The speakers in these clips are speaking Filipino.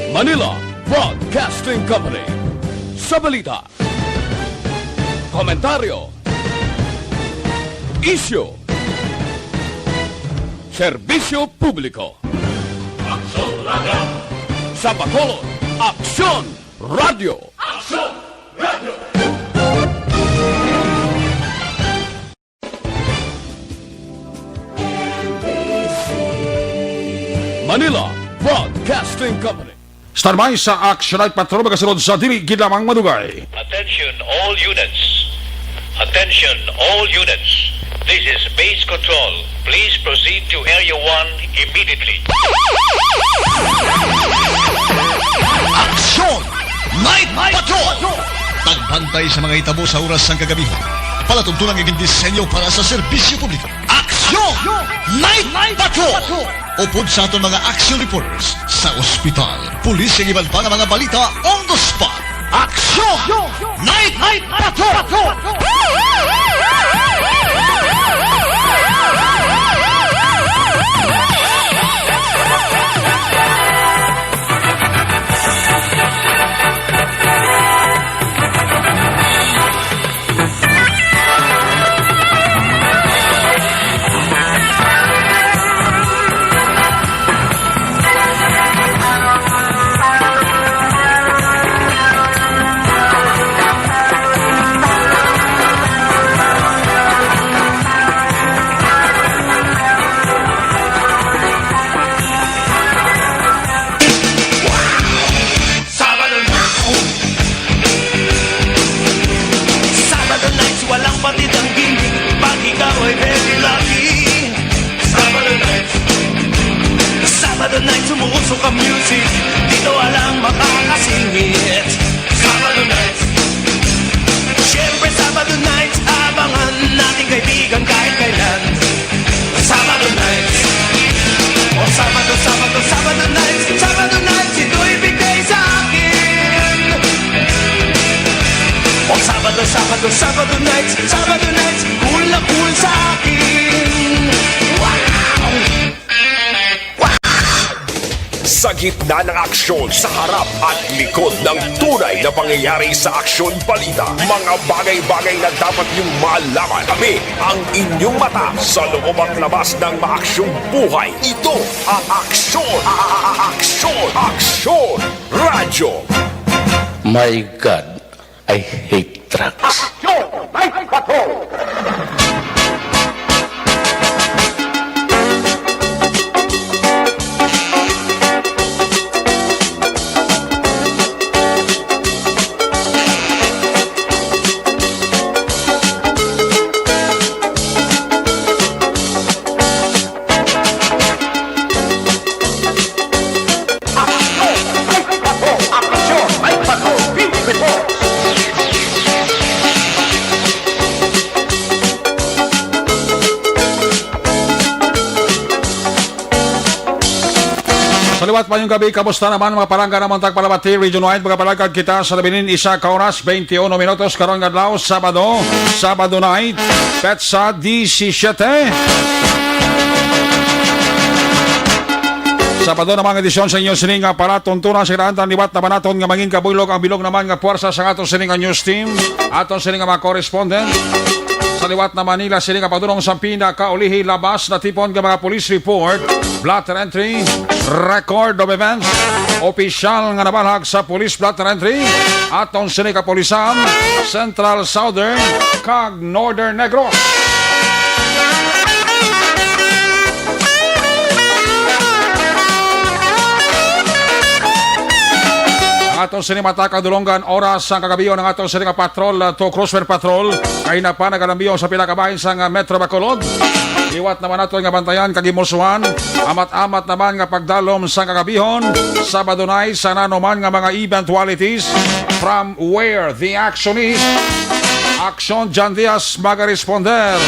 Manila Broadcasting Company. Sa balita, komentaryo, isyu, serbisyo publiko. Aksyon Radio. Sa Bacolod, Aksyon Radio. Aksyon Radio. Manila Broadcasting Company. Standby sa Action Night Patrol magasunod sa dili gid lamang madugay. Attention all units. Attention all units. This is base control. Please proceed to Area 1 immediately. Action Night Patrol! Tagbantay sa mga hitabo sa oras ng kagabihan. Palatuntunang iging disenyo para sa serbisyo publiko. Action Night Patrol! Upod sa aton mga action reporters sa ospital, pulis ang iban pa ng mga balita on the spot. Action Night Patrol! Sabado night, sumuusok ang music. Dito walang makakasingit. Sabado night. Siyempre Sabado night, abangan nating kaibigan kahit kailan. Sabado night. O Sabado night. Sabado night, ito'y bigay sa akin. O Sabado night. Cool na cool sa akin. Wow! Sa gitna ng aksyon, sa harap at likod ng tunay na pangyayari sa aksyon balita, mga bagay-bagay na dapat niyong malaman. Kami ang inyong mata sa loob at labas ng maaksyong buhay. Ito ang Aksyon! Aksyon Radio! My God, I hate trucks. Aksyon! Night Patrol! Saliwat pa yung gabi, kamusta naman mga palangga naman tagpalabati, Region Wide, mga palangkad kita sa labinin isa ka oras, 21 minutos, karong adlaw, Sabado night, petsa 17. Sabado namang edisyon sa inyong sininga para tuntunan sa kinaantan liwat na banaton nga mangin kabulog ang bilog naman nga puwersa sa aton sininga news team, aton sininga mga correspondent. Sa liwat na Manila, sininga padulong sa pinakaulihi labas na tipon ng mga police report, blotter entry, record of events, opisyal nga nabalhag sa police blotter entry, aton sininga polisan, Central Southern, kag Northern Negros. Atong sinimata kadulonggan oras ang kagabiyo ng atong sininga patrol to Cruiser Patrol kay na pa nagalambiyo sa pinakabahin sa Metro Bacolod. Iwat naman nato nga bantayan kagimusuhan, amat-amat naman nga pagdalom sa kagabihon, Sabado night sa nanuman nga mga eventualities from where the action is. Aksyon Jan Diaz magaresponder.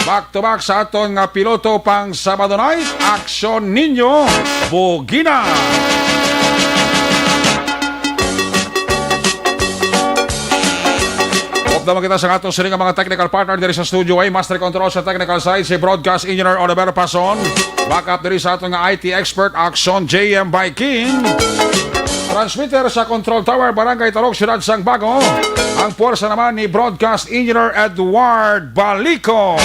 Back to back sa aton nga piloto pang Sabado night, Aksyon Ninyo Bugina. Updaman kita sa atong sining mga technical partner diri sa studio ay Master Control sa technical side si Broadcast Engineer Oliver Pason. Backup diri sa atong IT expert Action JM by King. Transmitter sa Control Tower Barangay Talok Siyudad Sang Bago. Ang puwersa naman ni Broadcast Engineer Edward Balico.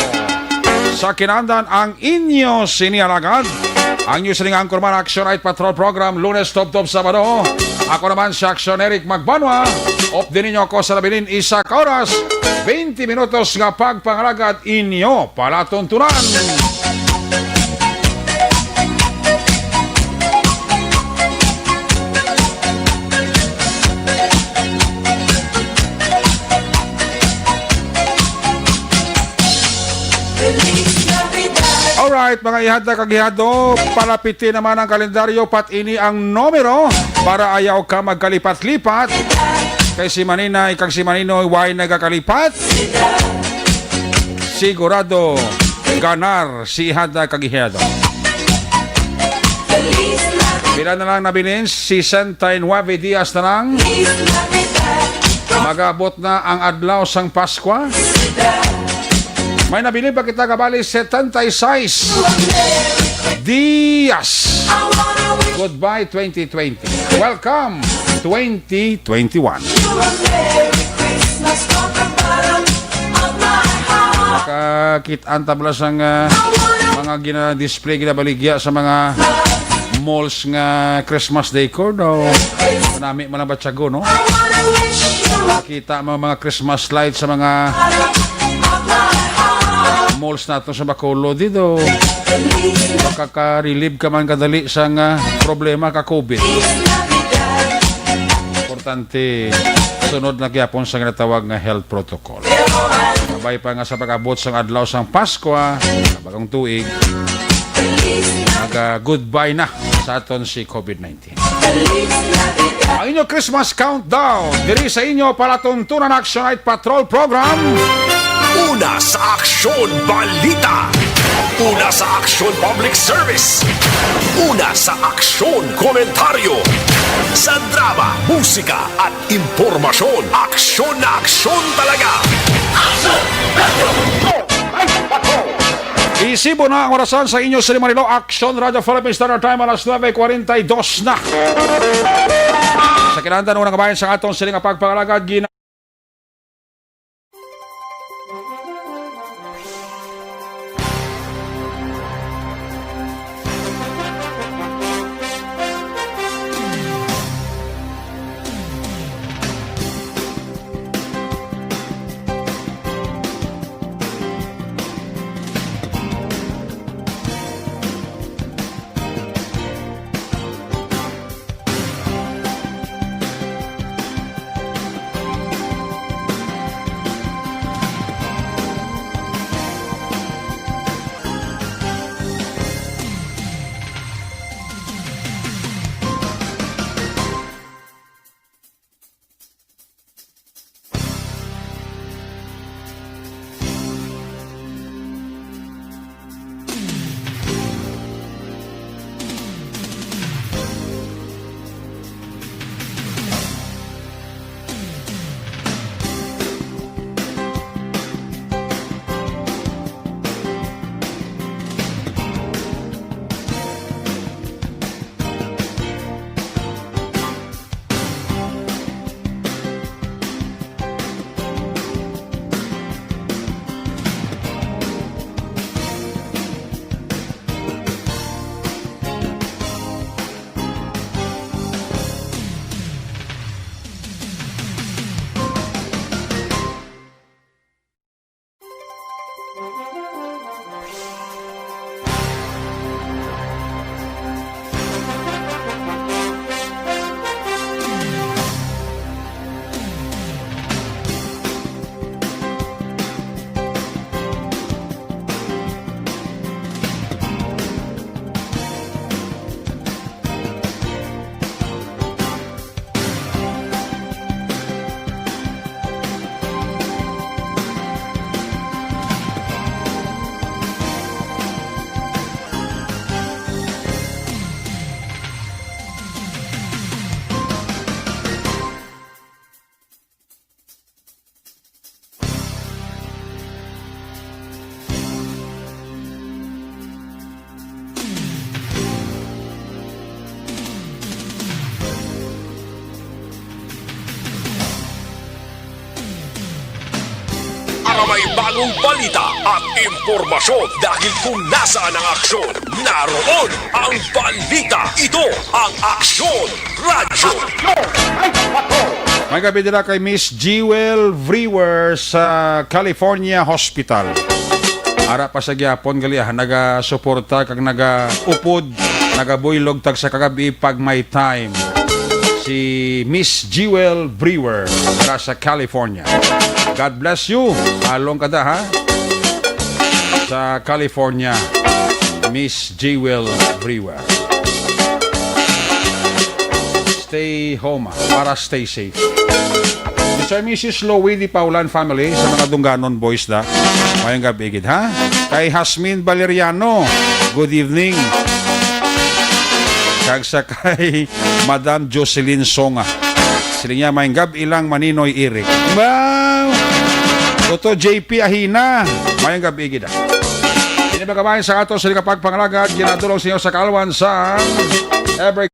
Sa kinandan ang inyo sinialagad. Ang news ring anchor man Action Night Patrol Program Lunes Top Sabado. Ako naman si Action Eric Magbanwa. Off din ninyo ako sa labilin isa ka oras. 20 minutos nga pagpangalagad inyo palatuntunan. Alright mga ihad na kagihado, palapitin naman ang kalendaryo pat ini ang numero para ayaw ka magkalipat-lipat. Kay si Manina, ikang si Manino, why nagkakalipat? Sigurado, ganar si ihad na kagihado. Bila na lang nabilin, si 69 Diaz na lang. Magabot na ang adlaw sang Paskwa. May nabili pa kita kabali 76 Diaz. Goodbye 2020. Welcome 2021. Nakakitaan tabla sang mga gina-display ginabaligya sa mga malls nga Christmas decor no. Manami man ang batsago no. Nakita mo mga Christmas lights sa mga malls nato sa Bacolod dito. Makaka-relieve ka man kadali sa problema ka COVID. Importante sunod na gyapon sa ginatawag nga health protocol. Sabay pa nga sa pag-abot sang adlaw sang Pasko, bagong tuig. Goodbye na sa aton si COVID-19. Ang inyo Christmas countdown diri sa inyo palatuntunan Action Night Patrol Program. Una sa Aksyon Balita. Una sa Aksyon Public Service. Una sa Aksyon Komentaryo. Sa drama, musika at impormasyon. Aksyon na aksyon talaga. Isibo na ang orasan sa inyo sa Manilo Action Radio Philippines Standard Time alas 9:42 na. Sa kinandan unang kabayan sa atong siling pagpangalagad may bagong balita at impormasyon dahil kung nasaan ang aksyon, naroon ang balita. Ito ang Aksyon Radyo. May gabi nila kay Miss Jewel Brewer sa California Hospital. Ara pa sa gyapon gali naga-suporta kag naga-upod, naga-buylog tag sa kagabi pag may time. Si Miss Jewel Brewer para sa California. God bless you. Along kada ha. Sa California, Miss Jewel Brewer. Stay home para stay safe. Mr. and Mrs. Louie Di Paulan family sa mga Dungganon boys da. Mayang gabi gid ha. Kay Hasmin Valeriano, good evening. Kag sa kay Madam Jocelyn Songa. Sila niya mayang gab ilang Maninoy Eric. Wow! Toto JP Ahina. Mayang gabi gid ha. Ini ba kabayan sa ato sa kapagpangalagad ginadulong sa inyo sa kalwan sa Ever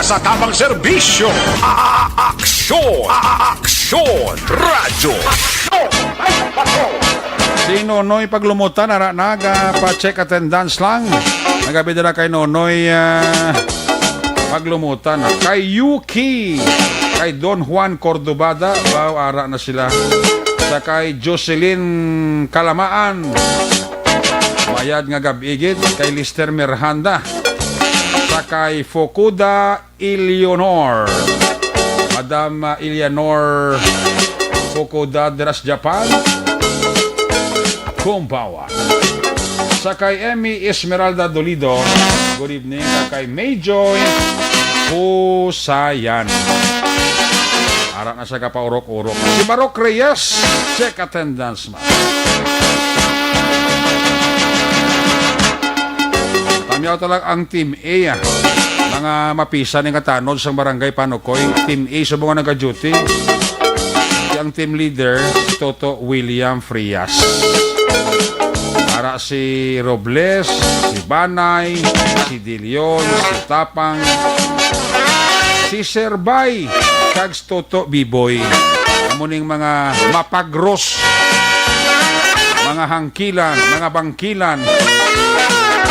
Nasa tamang serbisyo. Aksyon Radyo. Si Nonoy paglumutan naga pa-check attendance lang. Nagabi na kay Nonoy paglumutan. Kay Yuki, kay Don Juan Cordobada, wow, ara na sila. Sa kay Jocelyn Kalamaan, mayad nga gabigit. Kay Lister Merhanda, sa kay Fokuda Eleanor, Madam Eleanor Fokuda Deras Japan, Kumbawa. Sa kay Emmy Esmeralda Dolido, good evening. Sa kay Mayjoy Husayan, ara na siya kapaurok-urok. Si Barok Reyes, check attendance ma. Tamiyaw talag ang Team A mga mapisa ng katanod sa barangay Panukoy. Team A sa mga nag-duty. Ang team leader si Toto William Frias. Para si Robles, si Banay, si Dilion, si Tapang, si Serbay, kag Toto Biboy. Amuning mga mapagros, mga hangkilan, mga bangkilan,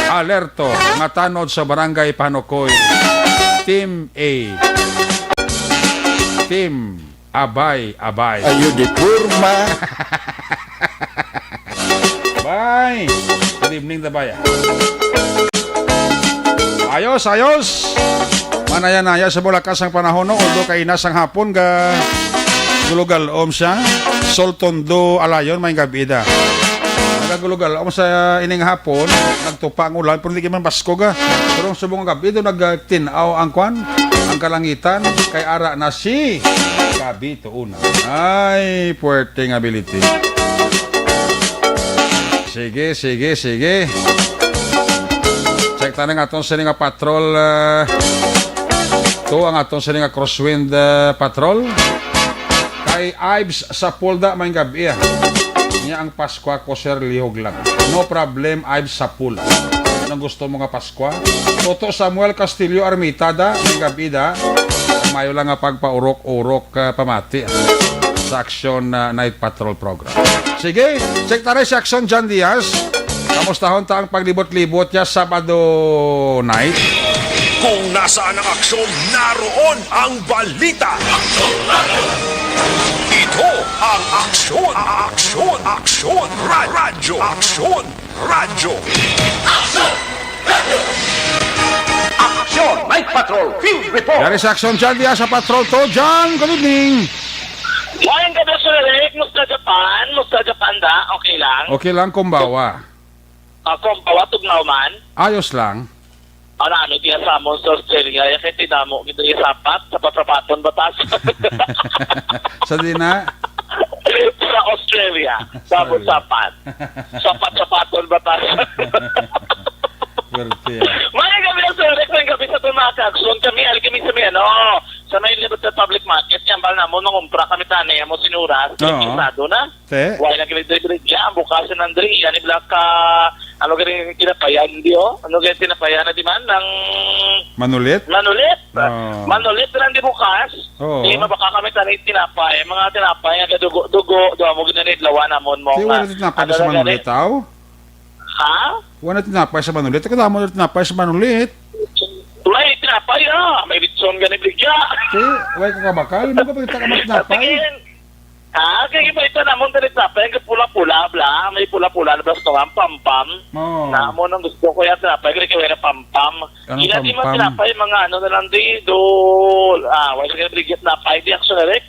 alerto, matanod sa barangay Panukoy. Team A. Team Abay. Ayo di purma. Bye. Good evening, Tabaya. Ayos. Manaya-naya sa bulakas ang panahon no. Although kay nasang hapon ga gulugal siya. Soltondo alayon may gabida. Nagagulugal ako sa ining hapon, nagtupa ang ulan, pero hindi man Pasko ga. Pero sa buong gabi, ito nagtinaw ang kwan, ang kalangitan, kay ara na si gabi to una. Ay, puwerteng ability. Sige. Check tayo nga itong sininga patrol. Ito ang atong sininga crosswind patrol. Kay Ives sa Pulda, may gabi. Niya ang Paskwa ko, sir, lihog lang. No problem, Ives sa Pulda. Anong gusto mo nga Paskwa? Toto Samuel Castillo Armitada, may gabi da. Mayo lang nga pagpaurok-urok pamati sa Action Night Patrol Program. Sige, check tayo si Action John Diaz. Kamustahon ta ang paglibot-libot niya Sabado night. Kung nasaan ang aksyon, naroon ang balita. Ito ang aksyon. Radyo. Action! Night Patrol! Field Report! Yari si Action John Diaz sa Patrol to. John, good evening. Morning ka Sir Eric, musta Japan da, okay lang? Okay lang, kumbawa. Kung pawatog man, Ayos lang. ano, diya sa mo sa Australia, kaya tinamo, ito yung sapaton batas. Sa dina, Sa Australia, sapaton batas. Swerte. Morning gabi Sir Eric, morning gabi sa tumakakson kami, kami sa may libot sa public market, yan bala na mo, nung umpra kami tanay, mo sinuras, kisado na. Te? Wala na kami dyan, bukasan ng dri, yan ibla ka, ano ganyan kinapayan, di o? Ano ganyan kinapayan na di man, ng Manulit? Manulit. Oh. Manulit na di bukas. Oo. Di mabaka kami tanay tinapay, mga tinapay, nga dugo, doon mo ginanit, lawa namon mo. Di wala tinapay sa Manulit, aw? Ha? Wala tinapay sa Manulit. Kada mo tinapay sa Manulit. Tulay, tinapay may litson ganit bigya. Te, wala ka kabakal. Mo ka pagkita ka matinapay. Kaya iba ito namon ganit tinapay, pula-pula, bla, may pula-pula, na basta ang pam-pam. Oo. Na mo nang gusto ko yan tinapay, kaya pam-pam. Anong Ina di mo pam-pam? tinapay, mga ano na lang di, wala ka bigyan tinapay, di action na rin.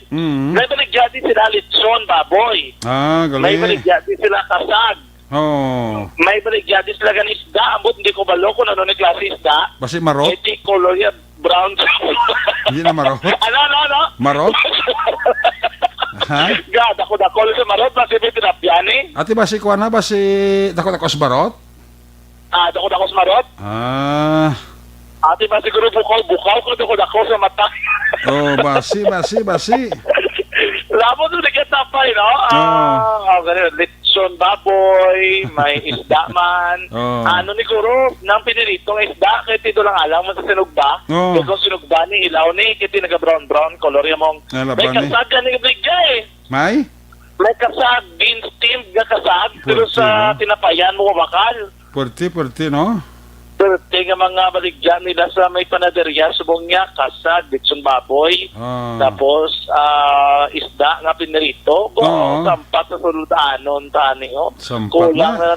May baligyan din sila litson, baboy. May Galing. baligyan din sila kasag. Oh. May baligyan din sila ganis isda. Ambot, hindi ko balo kung ano na klase isda. Basi marot? Iti color yan, brown. Hindi na marot? Ano? Marot? Ha? God, ako sa marot, basi may tinapyan eh. Ati basi kuha na? Basi dako-dako sa barot? Dako sa marot. Ati ba siguro bukaw ko dako sa mata. Oh, basi. Labo doon nagkatapay, no? Ganun, litson baboy, may isda man. Ano ni Kuro, nang piniritong isda, kaya tito lang alam mo sa sinugba. Kaya kung sinugba ni ilaw ni, kaya nag-brown color yung mong. May kasag ka ni Bigay. May? May kasag, beans steamed nga kasag, pero Puti, sa no? tinapayan mo bakal. Puerti, no? Pero tinga mga baligyan nila sa may panaderya, subong niya, kasag, litson baboy. Tapos, isda nga pinarito. Sampat sa suludanon, tani, oh. Sampat Kulang na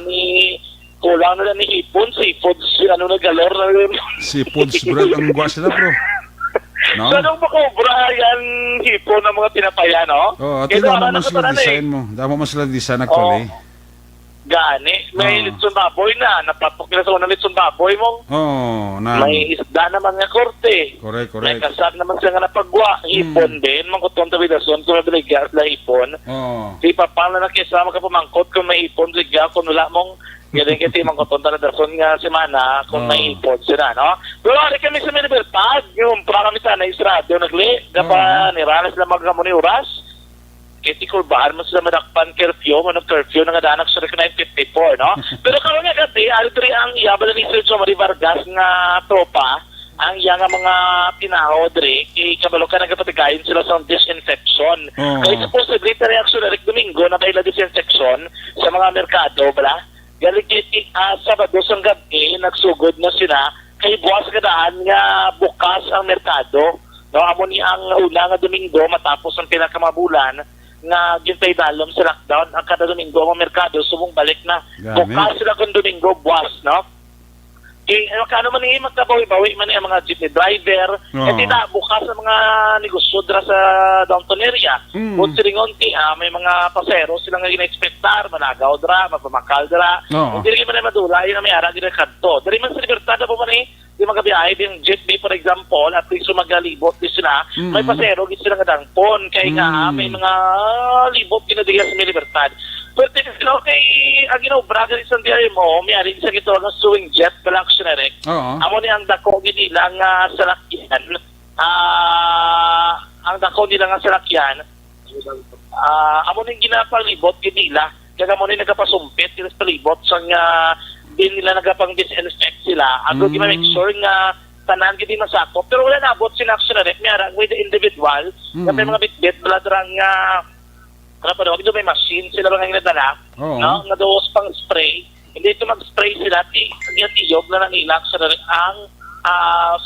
lang ni hipon, seafoods, ano na galor na rin. Seafoods bread ang guwa sila, bro. No? So, nung makobra yan, hipon ng mga tinapaya, no? Ati damo man sila design mo. Damo man sila design actually. Gani, may litson baboy na. Napatok nila sa unang litson baboy mo. May isda naman nga korte. Correct. May kasag naman siya nga napagwa. Hipon din. Mangkutong tabidason kung mabiligyan sila hipon. Di pa pala na kesa makapamangkot kung may hipon ligya kung wala mong galing kasi mangkutong tabidason nga semana kung may hipon sila, no? Pero ari kami sa may libertad. Yung para kami sana isradio nagli. Dapa niranas lang magkamuni oras. Kiti ko bahal mo sila madakpan curfew, manong curfew na nga danak sa 9:54, no? Pero karon nga kasi, altri ang iyabal ni Sir Jomari Vargas nga tropa, ang iya nga mga tinaho, Dre, kabalo ka nagpatigayin sila sa disinfection. Kaya supposedly, reaction na Domingo na kaila disinfection sa mga merkado, bala? Galing kiti, Sabado sang gabi, nagsugod na sila, kay buwas kadaan nga bukas ang merkado. No, amo ni ang una nga Domingo, matapos ang pinakamabulan, nga gintay dalom sa lockdown ang kada Domingo ang merkado subong balik na bukas sila kung Domingo buwas, no? Kano man ni magkabawi-bawi man ang mga jeepney driver, tita bukas sa mga negosyo dra sa downtown area. Kung silingonti, may mga pasero silang nga gina-expectar, managaw dra, magpamakal dra. Hindi rin man madula, yun na may ara gina kadto. Dari man sa libertad po man di magabiyahe din jeepney for example, at least magalibot di sila, may pasero gid sila nga dangpon, kay nga may mga libot kinadiya sa may libertad. Pero okay, ang ginabraga ni Santiago mo, may arin sa gito ng swing jet collectionary. Amo ni ang dako nilang salakyan. Ang dako nilang salakyan. Amo ni ginapalibot nila. Kaya mo ni nagapasumpit nila sa palibot sa din nila nagapang disinfect sila. Ako make sure nga tanan gid masakop. Pero wala nabot sila actionary. May ara with the individual. May mga bitbit bladrang ano pa daw, may machine sila mga ginadala, no? Nga doos pang spray. Hindi ito mag-spray sila, tiyog na nangilak sa ang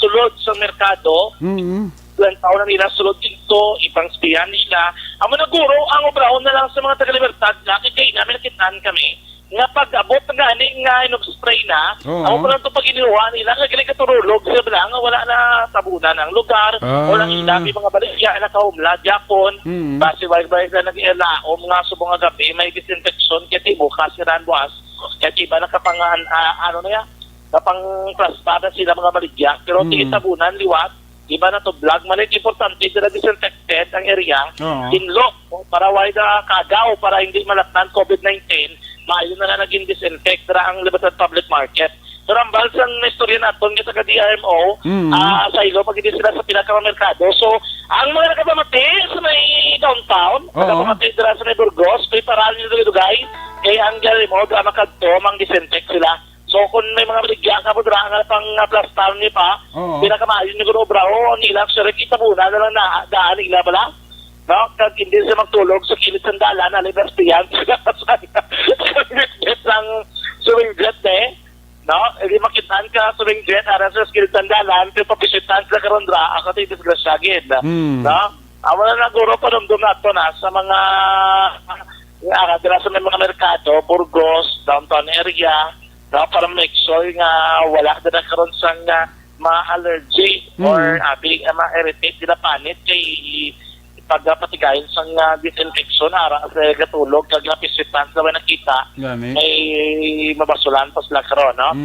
sulod sa merkado. Ilang taon na nila sulod dito, ipang spiyan nila. Ang managuro, ang obrahon na lang sa mga taga-libertad, kaya namin nakitaan kami, nga pag-abot na gani nga inog-spray na, ako pa lang ito pag iniluwa nila, nga galing katurulog, sila lang, wala na tabunan ng lugar, walang ilabi mga baligya, nakaumla, Japon, basi wag-wag na nag-ilaom nga subong nga gabi, may disinfection, kaya bukas, siran buwas, kaya iba nakapangan, kapang plaspada sila mga baligya, pero tingin tabunan, liwat, iba na to vlog, malit importante sila disinfected ang area, inlock, para wala kagaw, para hindi malaknan COVID-19, maayon na naging disinfect ang Libertad Public Market. So, ang balsang na istorya natin sa ka-DRMO, sa ilo, pag hindi sila sa pinakamerkado. So, ang mga nakapamati sa may downtown, nakapamati sila sa may Burgos, preparal nyo dito guys, kaya ang DRMO, drama kadto, mang disinfect sila. So, kung may mga maligya ka po, drama pang plastown niyo pa, pinakamayon nyo kung obraho, nila, sure, kita muna na lang daan nila pala. No, kag hindi siya magtulog sa kilid ng dalan, alibertiyan sila sa ng swing jet no, hindi makitaan ka swing jet, ara sa kilid ng dalan, pero papisitan sila karondra, ako tayo disgrasyagid, no, wala na guro pa dumdum na ito na sa mga dila sa mga merkado, Burgos, downtown area, no, para make sure nga wala na karon sa ma-allergy or ma-irritate nila panit kay pagpatigayin sa disinfection ara sa gatulog kag napisitan sa nakita may mabasulan pa sila karon no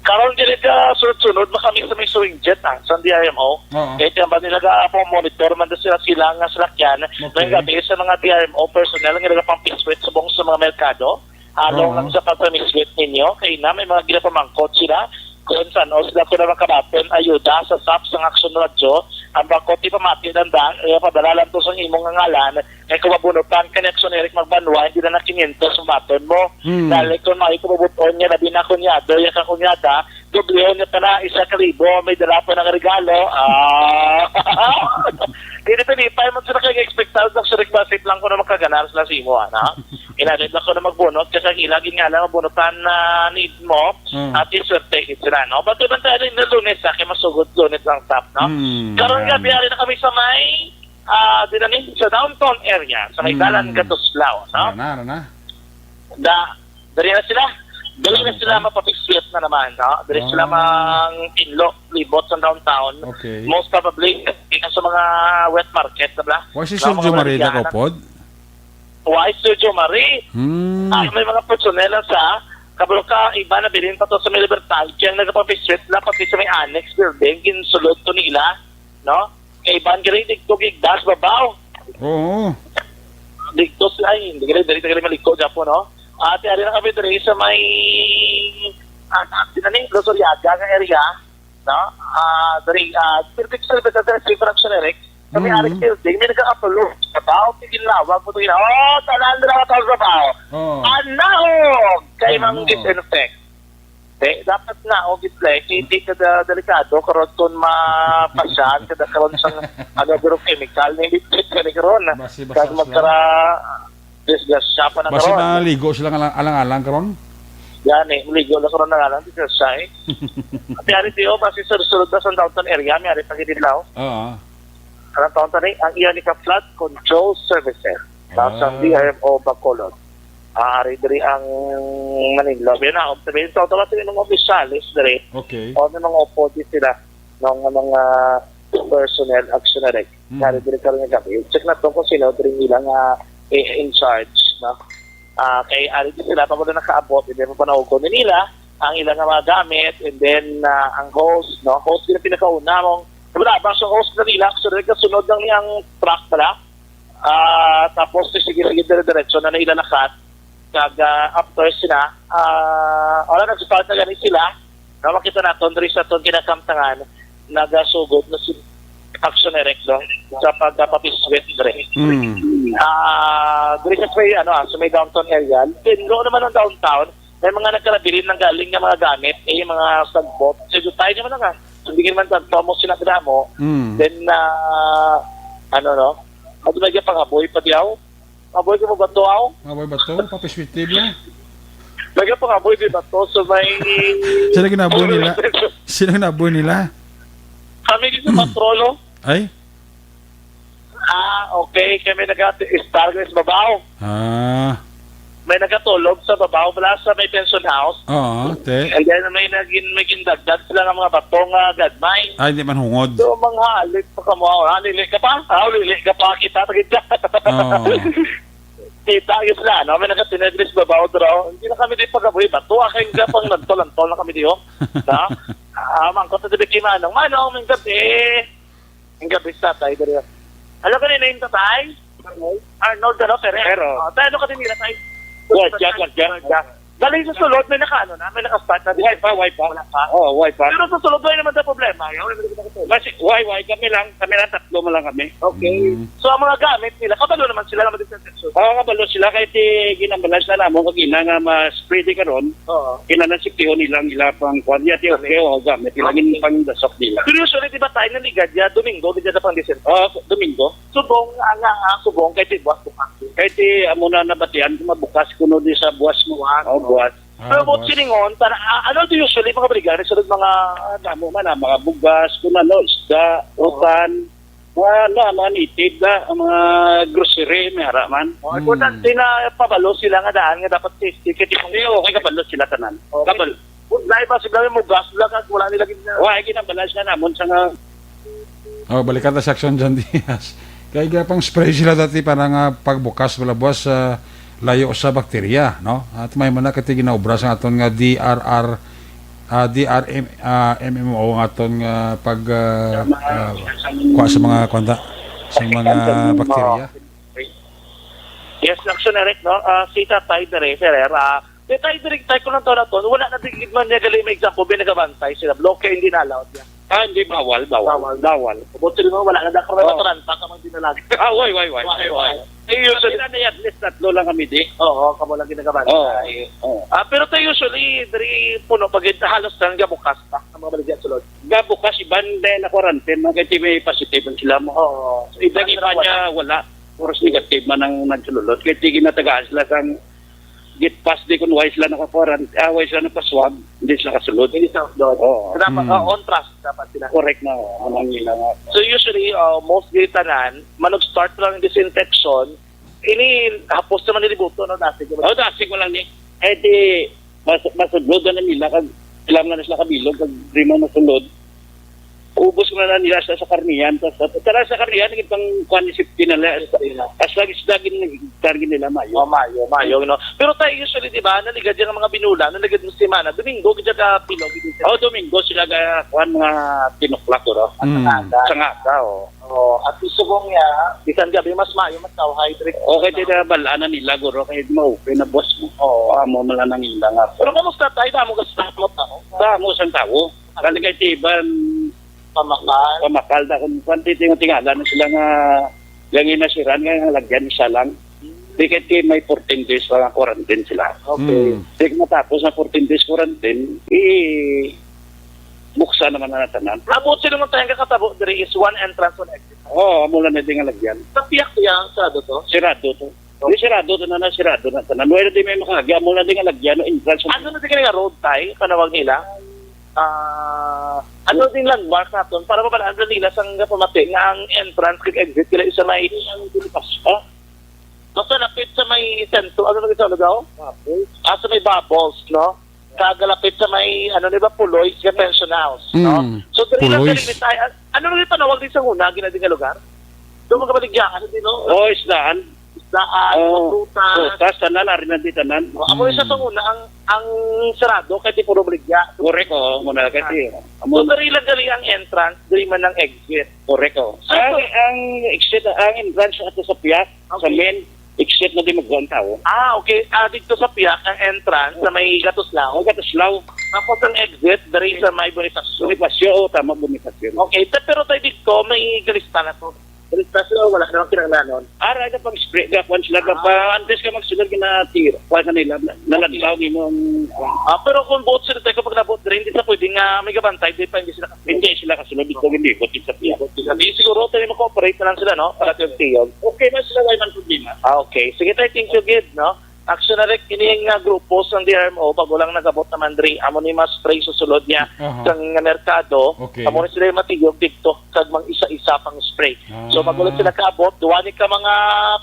karon dili ka sunod-sunod makami sa may swing jet sa DRMO kaya ba nila po monitor man sila nga salakyan ngayong gabi sa mga DRMO personnel nga nagapang piswit sa buong sa mga merkado halong lang sa pagpamiswit ninyo kaya na may mga ginapamangkot sila kung saan o sila ko na makabatin ayuda sa SAP sa Aksyon Radyo ang bangkot di pamati dandang padalalan to sa imong ngalan kaya kung mabunutan ka ni Aksyon Eric Magbanwa hindi na nakininto sa baton mo dahil kung maikububuton niya labi na kunyado yung kakunyada dubliho niya pa na 1,000 may dala pa ng regalo pinipay mo sila kaya expectado sa Rick Basit lang ko na makaganar sila sa imo inadit lang ko na magbunot kasi ilagin nga lang mabunutan na need mo at iswerte sila no but ibang tayo rin na Lunes kaya masugod Lunes lang stop no karon gabi na kami sa may dinanin sa downtown area sa may dalan Gatuslao no dari na sila mapapixwit na naman no dari sila mang pinlo libot sa downtown most probably sa mga wet market na why si Sergio Marie na kopod why Sergio Marie may mga personnel sa kabalo ka iba na bilhin pa to sa may Libertad kaya nagpapixwit na pati sa may annex building ginsulod to nila no kay iban gari digto gigdas babaw digto sila hindi gari malikod japo no ate ari na kami diri sa may Losoriaga nga area no diri perfect service sa Fraction Eric kami ari building may nag-upload babaw ginlawag mo to tanan na ka babaw anahog kay mang disinfect dapat na o gitlay hindi ka delikado karon ton mapasyan kada karon sang biro chemical na hindi ka karon kag magkara disgrasya pa na karon. Basta naligo sila alang-alang karon? Yan ligo na karon na lang disgrasya At yari tiyo, basi surod na sa downtown area, may ari pagididlaw. Ang downtown ang Ionica Flood Control Services. Sa DRMO Bacolod. ari diri ang Manila. Bina observation sa tawa sila ng opisyalis diri. Okay. O ng mga opposite sila ng mga personnel actionary. Kaya diri karon nga gabi. Check na to kung sino diri nila nga in charge, no? Kay ari sila pa na nakaabot, hindi pa panaugon nila ang ilang mga gamit, and then ang host, no? Host sila pinakauna mong wala ba sa host na nila kasi kasunod lang niyang truck pala. Tapos sige dire-diretso na ilalakat kag after sila wala nag-start na gani sila na makita naton diri sa ton kinakamtangan nagasugod na si action direct no sa pagpapiswit dire diri sa may downtown area din go naman ang downtown may mga nagkarabilin ng galing nga mga gamit mga sagbot sige tayo naman nga hindi man tanto mo sila mo then ano lagi pangaboy pa diaw. Aboy ko mo bato aw? Aboy bato, papiswitib na. Lagi pangaboy di bato so may Sino ginaboy nila? Sino ginaboy nila? kami dito patrolo. Ay? Okay. Kami nag-stargaze babaw. May nagatulog sa babaw mula sa may pension house. Oo, te. And then may naging dagdag sila ng mga batong gadmay. Ay, hindi man hungod. So, mga halit pa ka mo. Lili ka pa? Lili ka pa kita. Kita yun sila, no? May nagatinagris babaw draw. Hindi na kami di pagaboy. Bato, aking gapang nagtol-antol na kami diyo. No? Mangkot na dibi kimanong. Manong, may gabi. May gabi sa tayo. Alam ka na yung tatay? Arnold, Ferrero. Tayo, ano ka din nila tayo? Gwardiya. Galing sa sulod, may naka-start na. Wifi. Wala pa. Wifi. Pero sa sulod, may naman sa problema. Wifi, kami lang tatlo mo lang kami. Okay. So, ang mga gamit nila, kabalo naman sila naman din sa section. Kabalo sila, kahit ginambalas na namon, kag ina nga mas pretty karon. Kinanasiptiho nilang pang kwardiya, gamit nilang pang dasok nila. Pero usually, di ba tayo naligad ya, Domingo, di pang December? Domingo. Subong, subong, kahit buwas bukas. Kahit muna nabatian, mabukas kuno di sa buwas mo. Buwas. Pero about siningon, ano do usually mga brigada sa mga mga bugas, kung isda, utan, mga native mga grocery, may haraman. Kung na pabalo sila nga daan, nga dapat safety, okay kabalo sila tanan. Kabalo. Dahil ba sila mo gas, wala nila ginabalas na namon sa nga. Balikan na sa action dyan, Diaz. Kaya pang spray sila dati para nga pagbukas wala buwas sa layo sa bakterya, no? At may man kati ginaobra sa aton nga DRMMO nga aton nga pag kuha sa mga bakterya. Yes, action direct, no? Si Tatay Ferrer, Tatay direct tayo ko lang to na to, wala na tigid man niya galing may example, binagabantay sila, bloke hindi na allowed yan. Hindi, bawal. Buti rin mo, wala na dakar na taranta ka mang dinalagi. Why. Usually, at least tatlo lang kami di. Oo, kamo lang ginagabantay. Pero tayo usually, dari puno, pag halos lang gabukas pa, ang mga baligyan sulod. Gabukas, iban din na quarantine, mga kaya may positive sila mo. So, ibang iba niya, wala. Puros negative man ang nagsululot. Kaya tigil na tagaan sila kang get past di kung wise lang naka-quarantine, wise lang naka-swab, hindi sila kasulod. Hindi sila doon. Dapat, on trust dapat sila. Correct na. So usually, most gitanan, manog-start lang yung disinfection, ini hapos naman nilibuto, no? Dasig mo lang ni. Di, masudlod na nila, ilang na sila kabilog, kag rima masulod. Ubus mo na nila sa karniyan. Tara sa karniyan, naging pang safety nila. As lagi sila naging nila mayo. Mayo, no? Pero tayo usually, di ba, naligad yung mga binula, naligad mo si Mana, Domingo, kaya ka pilog. Domingo, sila kuhan mga tinuklak, no? Sa ngaka, at isubong niya, bisan gabi, mas mayo, mas hydrate. Okay, di na balaan nila, guro, kaya di ma-open na boss mo. Amo, malanang ila nga. Pero kamusta tayo, damo ka sa tao? Damo sa tao. Kali kay Tiban, pamakal na kung tinga-tingala na sila nga langin na siran nga lagyan isa lang. Di kaya may 14 days mga quarantine sila. Okay. Di matapos na 14 days quarantine, buksan naman na natanan. Abot sila naman tayong kakatabo, there is one entrance, one exit. Mula na din nga lagyan. Sa piyak-piyak, sarado to? Sirado to. Di sirado na tanan. Wala din may makagya, mula din nga lagyan, entrance. Ano na din nga road tie, panawag nila? Ano din landmark natin para mapalaan nila sa pamati nga ang entrance kag exit kila isa may Basta lapit sa may sento, ano na sa lugaw? Sa may bubbles, no? Kagalapit sa may, ano ba, Puloy, sa pension house, no? So, dali lang Puloy. galing tayo. Ano na yung panawag din sa una, ginading nga lugar? Doon mga kabaligyan, ano din, no? Islaan. Prutas. Tanan, arin na di tanan. Amo sa panguna, ang sarado, kahit di puro baligya. Correct, muna kasi. So, dali lang galing ang entrance, dali man ang exit. Correct, ang exit, ang entrance ato sa piyak, sa main, exit na di magkuhan tao. Okay. Dito sa Piak, ang entrance sa may Gatuslaw. Gatuslaw. Tapos ang exit, dari sa may Bonifacio. Bonifacio, tama Bonifacio. Okay, pero tayo dito, may galista na to. Galista sila, wala namang kinanglanon. Ara, na pang spray, gapuan sila, antes ka magsunod kinatira. Kuha ka nila, nalansaw ni mong... Pero kung boat sila tayo, kapag na-boat rin, hindi sa pwedeng may gabantay, hindi sila kasunod. Hindi sila kasunod, hindi ko sa piyak. Hindi siguro tayo mag-cooperate na lang sila, no? Para tayo tiyon. Okay, mas sila kayo man problema. Okay. Sige tayo, thank you, Gid, no? Action na rin, kining grupo sa DRMO, bago lang nagabot naman rin, amo ni mas spray susulod niya sa merkado, Okay. amo ni sila yung matiyog dito, kag mang isa-isa pang spray. So magulat sila kaabot, duwani ka mga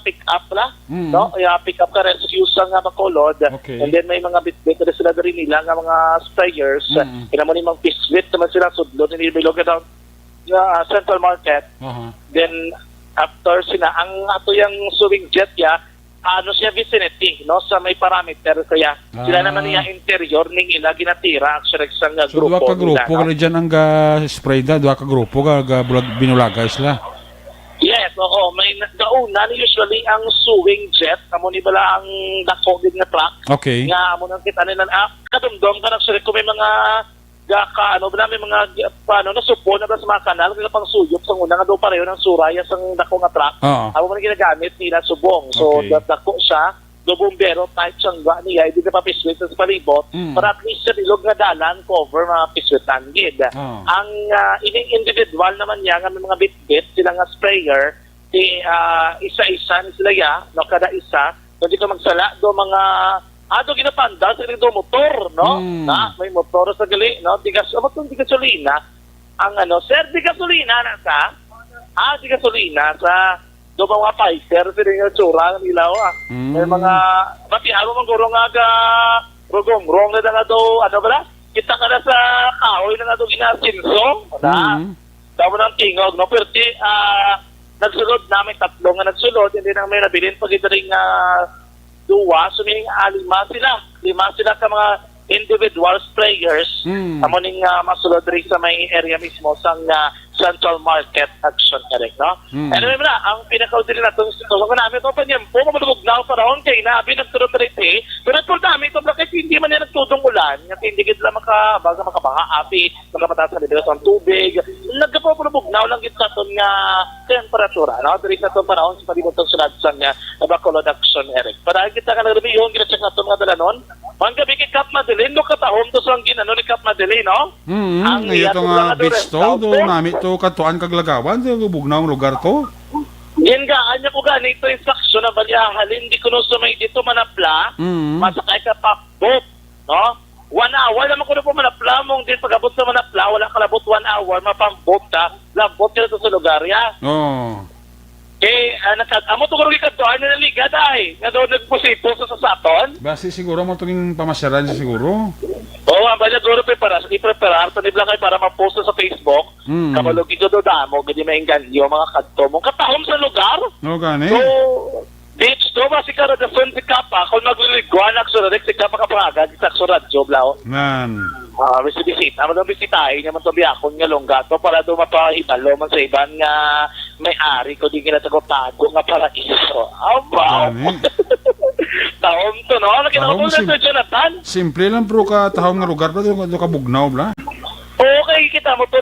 pick-up la, no? Pick-up ka rescue sa nga makulod, Okay. and then may mga bit-bit na sila rin nila, nga mga sprayers, kinamo ni mga piswit naman sila sudlod, hindi bilog down Central Market. Then, after sila, ang ato yung suwing jet ya, siya vicinity, no, sa may parameter kaya sila naman niya interior ning ila ginatira actually sa nga So, grupo dua ka grupo nila, no? ka dyan ang spray da, dua ka grupo ka binulaga sila. Yes, oo, may gauna usually ang suwing jet, amo ni bala ang dako gid nga truck. Okay. Nga amo nang kita nila kadumdum ka actually kung may mga may mga nasupo na ba sa mga kanal kaya pang suyop sa una nga daw pareho ng suraya sa dako nga truck. Amo man ginagamit nila subong. So Okay. dako siya do bombero type siyang ga niya hindi pa piswit sa palibot para at least sa ilog nga dalan cover mga piswitan gid. Ang ining individual naman niya nga may mga bit-bit sila nga sprayer isa-isa ni sila no kada isa so di ka magsala do mga do ginapanda sa do motor, no? May motor sa gali, no? Di gasolina. Ang sir, di gasolina na sa? Di gasolina sa do mga Pfizer, sila yung tsura ng ilaw, May mga, matiaro mang guro nga rogong-rong na nga do, kita ka na sa kahoy na nga do ginasinso, Tama ng tingog, no? Pero nagsulod namin, tatlo nga nagsulod, hindi na may nabilin pag ito rin duwa, suming lima sila sa mga individual sprayers. Amo ning masulod rin sa may area mismo sa Central Market Action Eric, no? Anyway na, ang pinakaudili na itong situasyon ko namin, ito pa niyan po, mamalugog na ako parahon kay nabi nagturot rin pero ito namin, ito bakit hindi man yan nagtudong ulan, kasi hindi kita makabaha, api, magkapataas sa libre sa tubig, nagkapapulubugnaw lang kita itong temperatura, no? Dari sa itong parahon, sa palibot itong sunad sa Bacolod Action Eric. Para kita ka nagrebiyon, gina-check na itong mga dalanon, ang gabi kay Cap Madeline, no katahom to sa ni Cap Madeline, no? Ito nga beach to, do namin to katuan kaglagawan, do bugnaw ang lugar to. Yan anya ko ganito instruction na balyahalin, di ko no sumay dito manapla, masakay ka pa boat, no? 1 hour naman ko na po manapla mong din pagabot sa manapla, wala kalabot 1 hour, mapambot ka, labot ka na sa lugar, ya. Amo to karugi katuan na naliga dahil, nga doon nagpusipo sa sasaton. Basi siguro mo itong pamasyaran siguro. Ang bala doon i-preparar, tanibla kayo para ma-post sa Facebook, kamalugin ko doon damo, ganyan may inganyo, mga kanto mong katahom sa lugar. Gani. So, beach do ba si Karadason si Kapa, kung magliliguan aksuradek si Kapa kapagag, sa aksuradyo, blao. Bisita, amadang bisitahin niya man to biyakon nga longgato para do mapahibalo man sa iban nga may-ari ko di kinatago-tago nga paraiso. Taon to, no? Nakinakapon na to, Jonathan. Simple lang bro ka tahong nga lugar bla, do ka bugnaw bla. Okay, kita mo to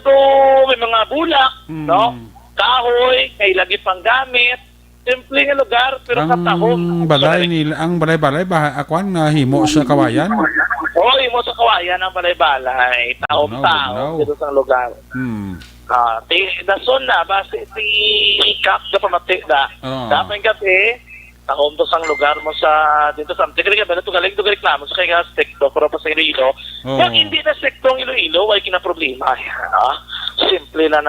may mga bulak, no? Kahoy, kay lagi pang gamit. Simple nga lugar, pero katahong. Ang balay-balay, akwan na himo sa kawayan. Himo sa kawayan ang balay-balay. Taong-taong dito sa lugar. Dason na, base si Kap na pamati na. Dapat yung gabi, taong to sang lugar mo sa, dito sa Amtik. Kaya ba ito galing ito reklamo sa kaya stekto, pero pa sa Iloilo. Pag hindi na sektong Iloilo, ay kinaproblema. Simple na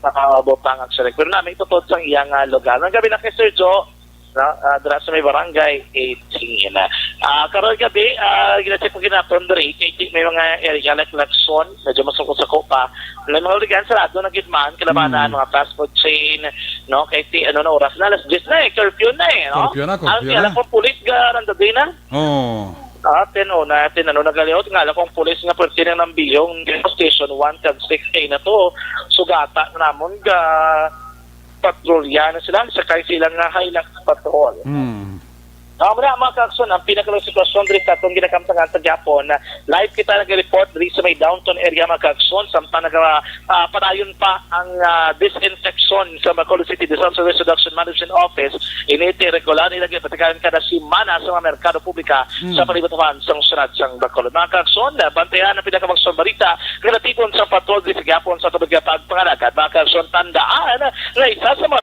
nakabotang actually. Pero namin ito sa iyang lugar. Ang gabi na kay Sir Joe, na dira sa may barangay 18. Karon gabi ginacheck po ginaton diri kay may mga area like Lacson, medyo masako-sako pa. May mga lugar sarado na gidman kalabanan mga fast food chain, no, kay ano na oras na alas 10 na curfew na no. Curfew na. Ang po pulis ga randabi na. Oh. Natin nagaliot nga kung pulis nga pwede ng biyong station 1 kag 6A na to sugata namon ga patrolya na sila sakay sila nga Hilux patrol. Mga kakson, ang pinakalang sitwasyon dito itong ginakamtangan sa Japon na live kita nag-report dito sa may downtown area mga kakson samtang padayon pa ang disinfection sa Bacolod City Disaster Risk Reduction Management Office initi regular nilagay patikalan kada simana sa mga merkado publika sa palibutahan sa sunod sang Bacolod. Mga kakson, bantayan ang pinakamagsong balita relatipon sa patrol dito sa Japon sa tubig pagpangalagad. Mga kakson, tandaan na isa sa mga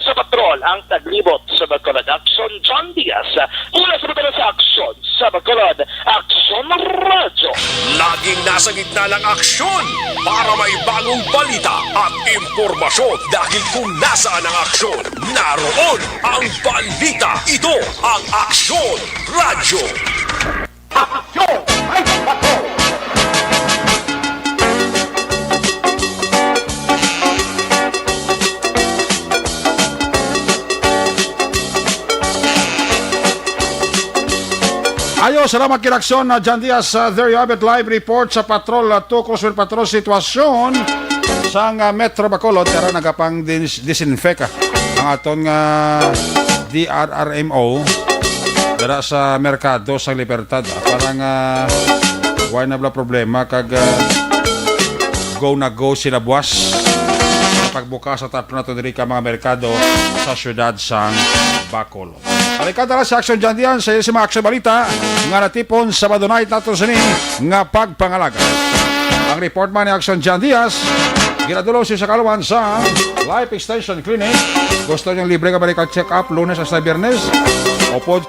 sa patrol ang taglibot sa Bacolod. Action John Diaz. Una sa batala sa aksyon sa Bacolod. Action Radyo. Laging nasa gitna ng aksyon para may bagong balita at impormasyon dahil kung nasaan ang aksyon, naroon ang balita. Ito ang Aksyon Radyo. Ayo, salamat kinaksyon na John Diaz. There you have it, live report sa Patrol 2 Crosswell Patrol sitwasyon sa Metro Bacolod. Tara nagapang disinfect ang aton DRRMO dara sa merkado sa Libertad. Parang why na bla problema kag go na go sila buwas pagbukas sa tatlo na ito diri ka mga merkado sa syudad sang Bacolod. Alikada na sa Aksyon John Diaz sa mga Aksyon Balita nga natipon sa Badunay nato sini nga pagpangalaga. Ang report man ni Aksyon John Diaz ginadulong siya sa kaluan sa Life Extension Clinic. Gusto niyong libre ka balik check-up Lunes hasta Biyernes o po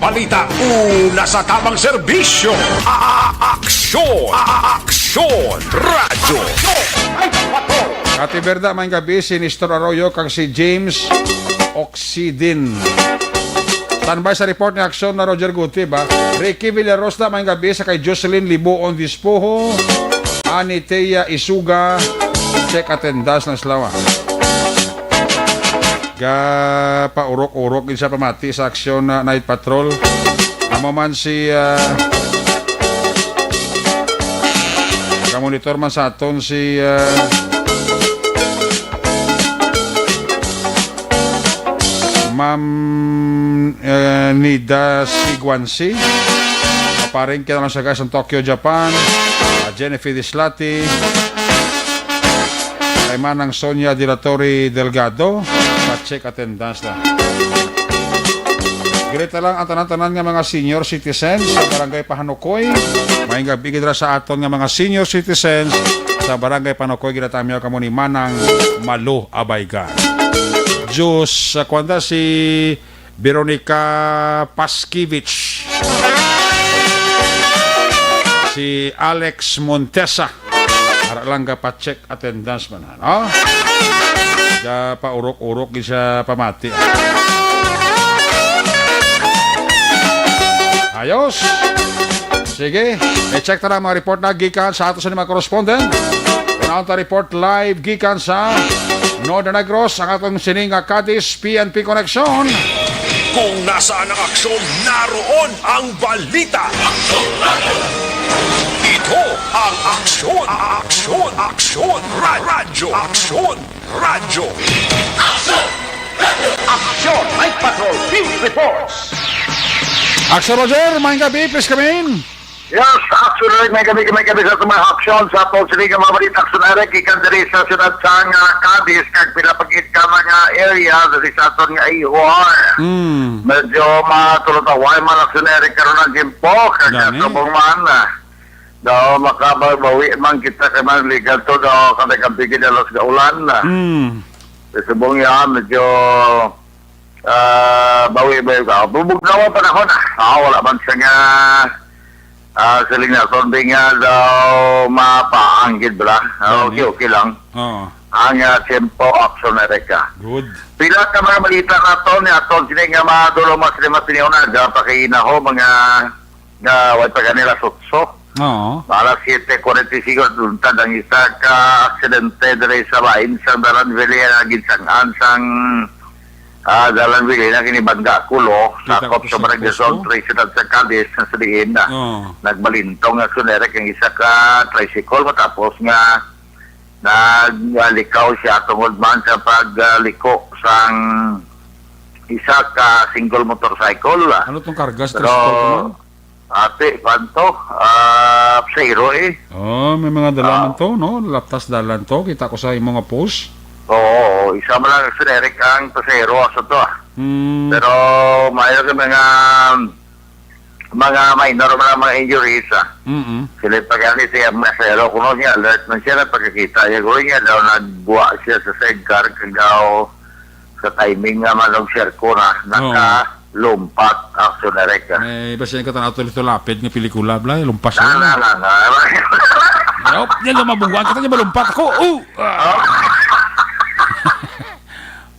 balita, una sa tamang serbisyo. Aksyon! Aksyon! Radyo! Ati Berda, may gabi si Nestor Arroyo kag si James Oxidin. Standby sa report ni Aksyon na Roger Guti ba? Ricky Villarosa, may gabi sa kay Jocelyn Libuon Dispoho, Anitea Isuga, check attendance ng Slawa. Paurok-urok din sa pamati sa Aksyon na Night Patrol. Amo man si kamonitor man sa aton si Ma'am Nida Sigwansi. Paparing kita lang siya guys ng Tokyo, Japan. Jennifer Dislati. Kay Manang Sonia Dilatori Delgado. Pa-check attendance na. Girita lang ang tanan-tanan nga mga senior citizens sa Barangay Pahanukoy. May nga bigid ra sa aton nga mga senior citizens sa Barangay Pahanukoy. Ginatamyo kamo ni Manang Malo Abaygan. Diyos, kwanda si Veronica Paskivich, si Alex Montesa, para lang ka pa-check attendance man. No? Paurok-urok sa pamati. Ayos. Sige, i-check na mga report na gikan sa ato sa mga correspondent. Unang report live gikan sa Northern Negros, ang atong sininga Cadiz PNP Connection. Kung nasaan ang aksyon, naroon ang balita. Ito ang aksyon. Aksyon. Aksyon. Radyo. Aksyon. Radyo. Aksyon! Night Patrol! Field Reports! Aksyon Roger, maing gabi, please come in. Yes, action Eric, may gabi sa mga aksyon sa Polsiliga mga balita. Action Eric, ikan dari sa siyudad sa Cadiz, kag pinapagit ka mga area dari sa aton nga ihuar. Medyo matulutaway man action Eric karon ang gimpo, kag katubong man na. Daw makabawi man kita kay man ligal to daw kada kabigid alos ga ulan na. Subong yan, medyo bawi ka. Bubog na panahon na. Wala man siya nga siling na sonding nga daw mapaanggid ba? Okay lang. Ang tempo action na reka. Good. Pila ka mga malita na to ni aton sining nga madulo mas lima tiniuna da pakinaho mga nga way pa kanila sutso. Para 7:45 duntad ang isa ka aksidente dere sa bahin sa Dalan Valley na ginsang Dalan Valley na kinibanda kulo sakop sa Barangay Zone 3 siyudad sa Cadiz na sadiin na nagbalintong nga sunerek ang isa ka tricycle matapos nga naglikaw siya tungod man sa pagliko sang isa ka single motorcycle. Ano tong karga sa tricycle mo? Ate, panto, Psero may mga dalan to, no? Laptas dalan to, kita ko sa imong mga post. Oo, isa mo lang si Eric ang Psero aso to. Pero mayroon ka mga minor mga injuries. Sila pagkali siya Psero, kuno niya, alert man siya na pagkakita. Yagoy niya daw nagbuwa siya sa sidecar kag daw sa timing nga manong sirko na lumpat action Eric. Basta yung katanaw ito lapid ng pelikula, blay, lumpas yan. Yan lumabungguan, kata niya malumpat ako.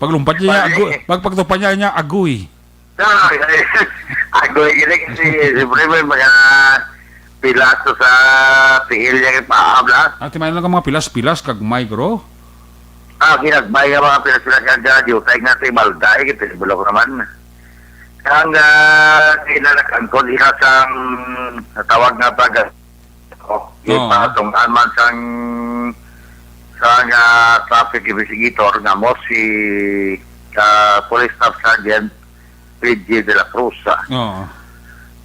Paglumpat niya, pagtupan niya, agoy. Agoy, gini kasi, siyempre may mga pilato sa tiil niya ipaabla. Timayin lang ka mga pilas-pilas, kag micro. Ginagbay ka mga pilas-pilas kag jutay nga sa ibalday, kita sibulok naman. Ang inalakan ko diha sang tawag nga pag ipatungkan man sang traffic investigator nga mo si Police Staff Sergeant PG de la Cruz.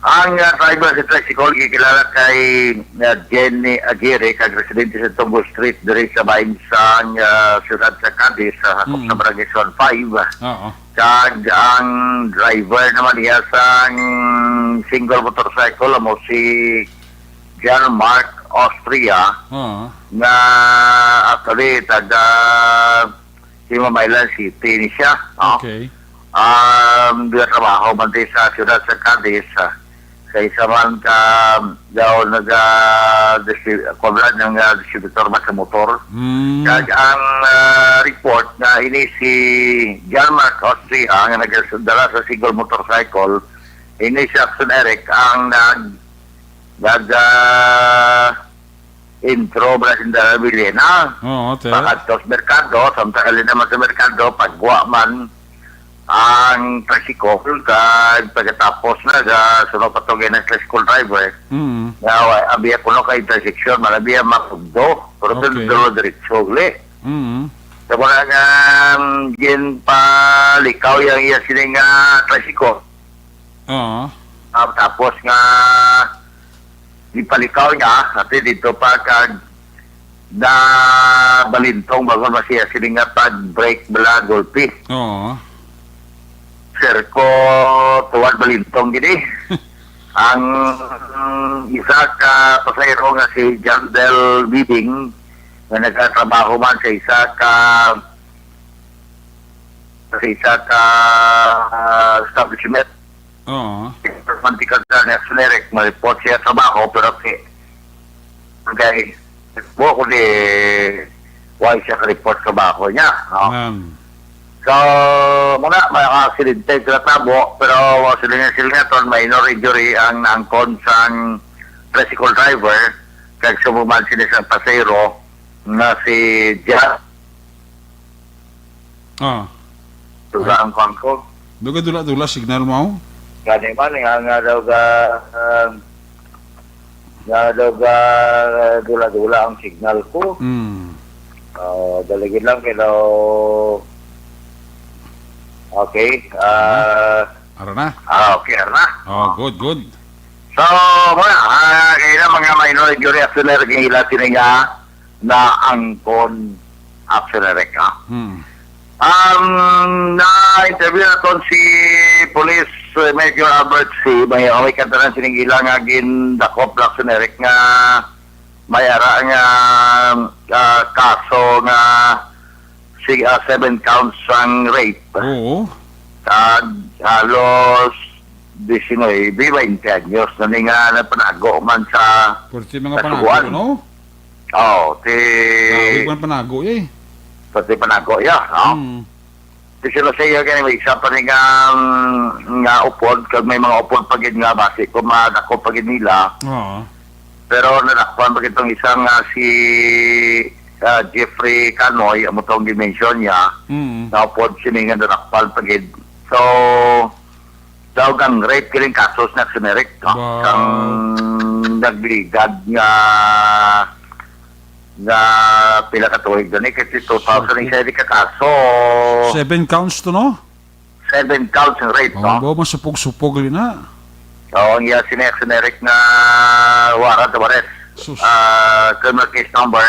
Ang driver si tricycle kikilala kay Jenny Aguirre, kag residente sa Tumbo Street diri sa bahin sa siyudad sa Cadiz sa Barangay Zone 5. Kag ang driver naman niya sa single motorcycle mo si John Mark Austria na actually taga Himamaylan City ni siya. Okay. Dia trabaho man din sa siyudad sa Cadiz. Sa isa man ka daw nag-kobran ng distributor ba sa motor. Kag ang report na ini si John Mark Austria nga nagdala sa single motorcycle, ini si Action Eric ang intro ba sa dalabili na. Pagkatos merkado, samtang naman sa merkado, pagwa man ang tricycle kag pagkatapos na sunod patugin ng tricycle driver abiya ko no kay intersection malabiya mapugdo pero dalo diretso uli sa mga nga gin palikaw yung iya sining tricycle tapos nga ipalikaw niya at dito pa kag na balintong bago masiya sining nga pag-break bala golpi sir ko tuwad balintong gini. Ang isa ka pasahero nga si John Del Bibing na nagkatrabaho man sa isa ka establishment. Mantikad na nationeric, ma-report siya trabaho pero okay, buko ni why siya ka-report trabaho niya. So, muna, may aksidente sa tabo, pero silingan ton minor injury ang naangkon sang tricycle driver, kag sumuman sila sa pasero na si Jack. Dula ang kongko. Dula signal mo? Gani man, nga daw ga dula ang signal ko. Daligid lang kaya okay. Ara na? Okay, ara na. Good. So, kaya mga minor injury accident kaya ila sininga na angkon accident ka. Na-interview na ton si Police Major Albert C. May kantanan siningila nga gindakop accident nga may ara nga kaso nga 7 counts ang rape. Halos 19, 20 anyos na nga panago man sa Pwede mga panago, no? Pwede panago eh. Pwede panago, Kasi siya ganyan, may isa pa rin nga upod, kag may mga upod pagid nga basi, kung madako pagid nila. Pero nadakpan pagid itong isang si Jeffrey Canoy, amo itong dimension niya, na upod siningan nadakpan pagid. So, daw gang rape kiling kasos na sinerik, kang nagligad nga pila katuig doon kasi 2007 ka kaso 7 counts to, no? 7 counts ng rape, no? Masupog-supog rin na. Ang iya sinerik na warrant of arrest. Criminal case number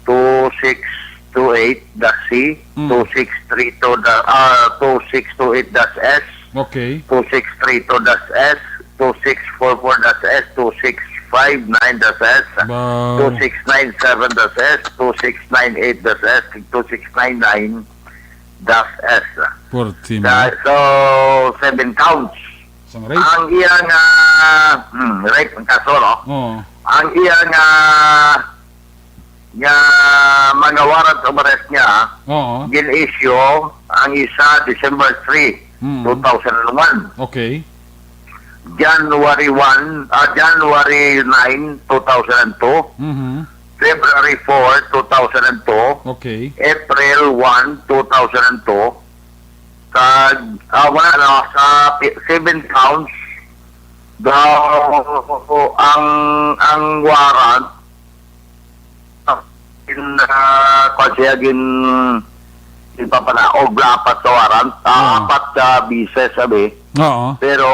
2628-C 2628-S Okay. 2632-S 2644-S 2659-S 2697-S 2698-S 2699-S. So 7 counts. Ang iyang rape ang kaso, no? Ang iyang mga warrant of arrest niya gin-issue ang isa December 3, 2001. Okay. January 9, 2002. February 4, 2002. Okay. April 1, 2002. Sa 7 counts daw ang warrant gin ipapanaog apat sa warrant, apat ka bises sabi. Pero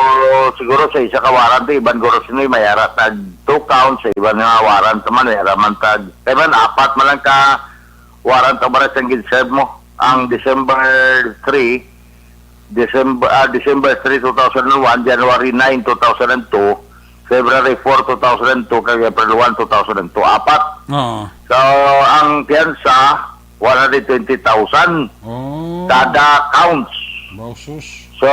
siguro sa isa ka warrant iban guro sinoy mayara tag 2 counts sa iban nga warrant man mayara man tag apat man lang ka warrant o barat ang ginserve mo ang December 3, 2001, January 9, 2002, February 4, 2002, kag April 1, 2002. Apat. So, ang piyansa, 120,000. Kada counts. Oh, sus. So,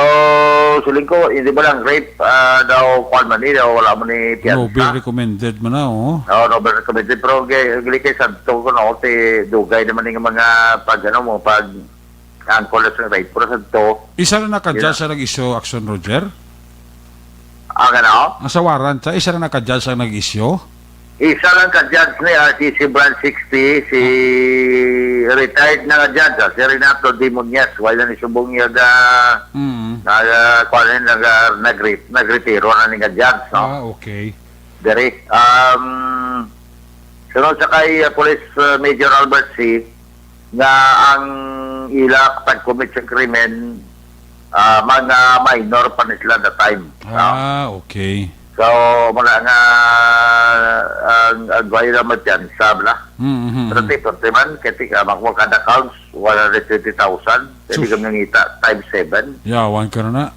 suling ko, hindi ba lang rape daw kwan man daw wala mo ni No, be piyansa. recommended man na, oh. No, but recommended. Pero gali kay santo ko no, ti dugay naman yung mga pag ano mo, pag angkol sa rape. Pero santo, Isa na nakadjudge sa nag-issue action, Roger? ang ano, Ang sa warrant, isa na nakadjudge sa nag-issue? isa lang ka-judge niya, si Brand 60, si retired na ka-judge, si Renato Dimonyas, wala ni subong niya nagretiro na ni ka-judge, no? Ah, okay. Dari. Sunod sa kay Police Major Albert C. nga ang ila pag-commit sa krimen, mga minor pa nila that time. No? Ah, okay. So, mula nga ang gawin naman yan, sabla. Pero man, kasi makuha kada counts, 120,000. Kasi Sus. kami ngita, times 7. Yawan ka na.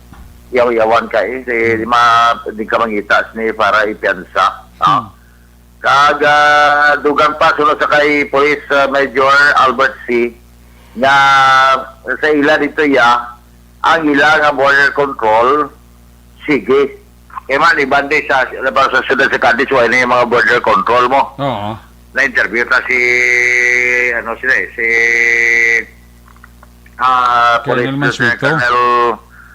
Yaw-yawan ka eh. Di ka mangita ni para ipiansa. Dugang pa, sunod sa kay Police Major Albert C. nga sa ila dito ang ila nga border control, sige. Man, ibandi sa syudad sa Cadiz, wala na yung mga border control mo. Oo. Na-interview ta si, ano sila eh, si Colonel Mansueto. Colonel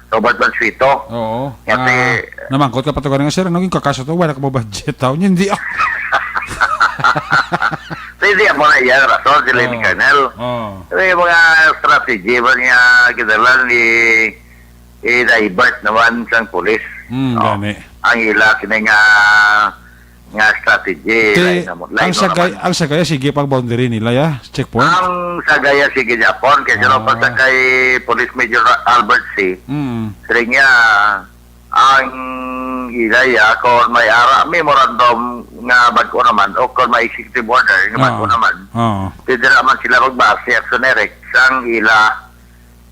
Robert Mansueto. Oo. Kasi- Namangkot ka pa ito ka nga, sir. Anong yung kakaso to? Wala ka ba budget tao? Hindi. So, hindi mo na iyan, rason sila ni Colonel. Oo. Pero yung mga strategy ba niya, kita lang i-divert naman sa polis. Gani. Ang ila, kina nga strategy. Ang sagaya, sige pang boundary nila, ya? Checkpoint? Ang sagaya sige Japon kasi pa sa kay Police Major Albert C. Sila niya ang ilaya kung may memorandum nga bago naman o kung may executive order nga bago naman. Pwede naman sila magbase actioneric sang ila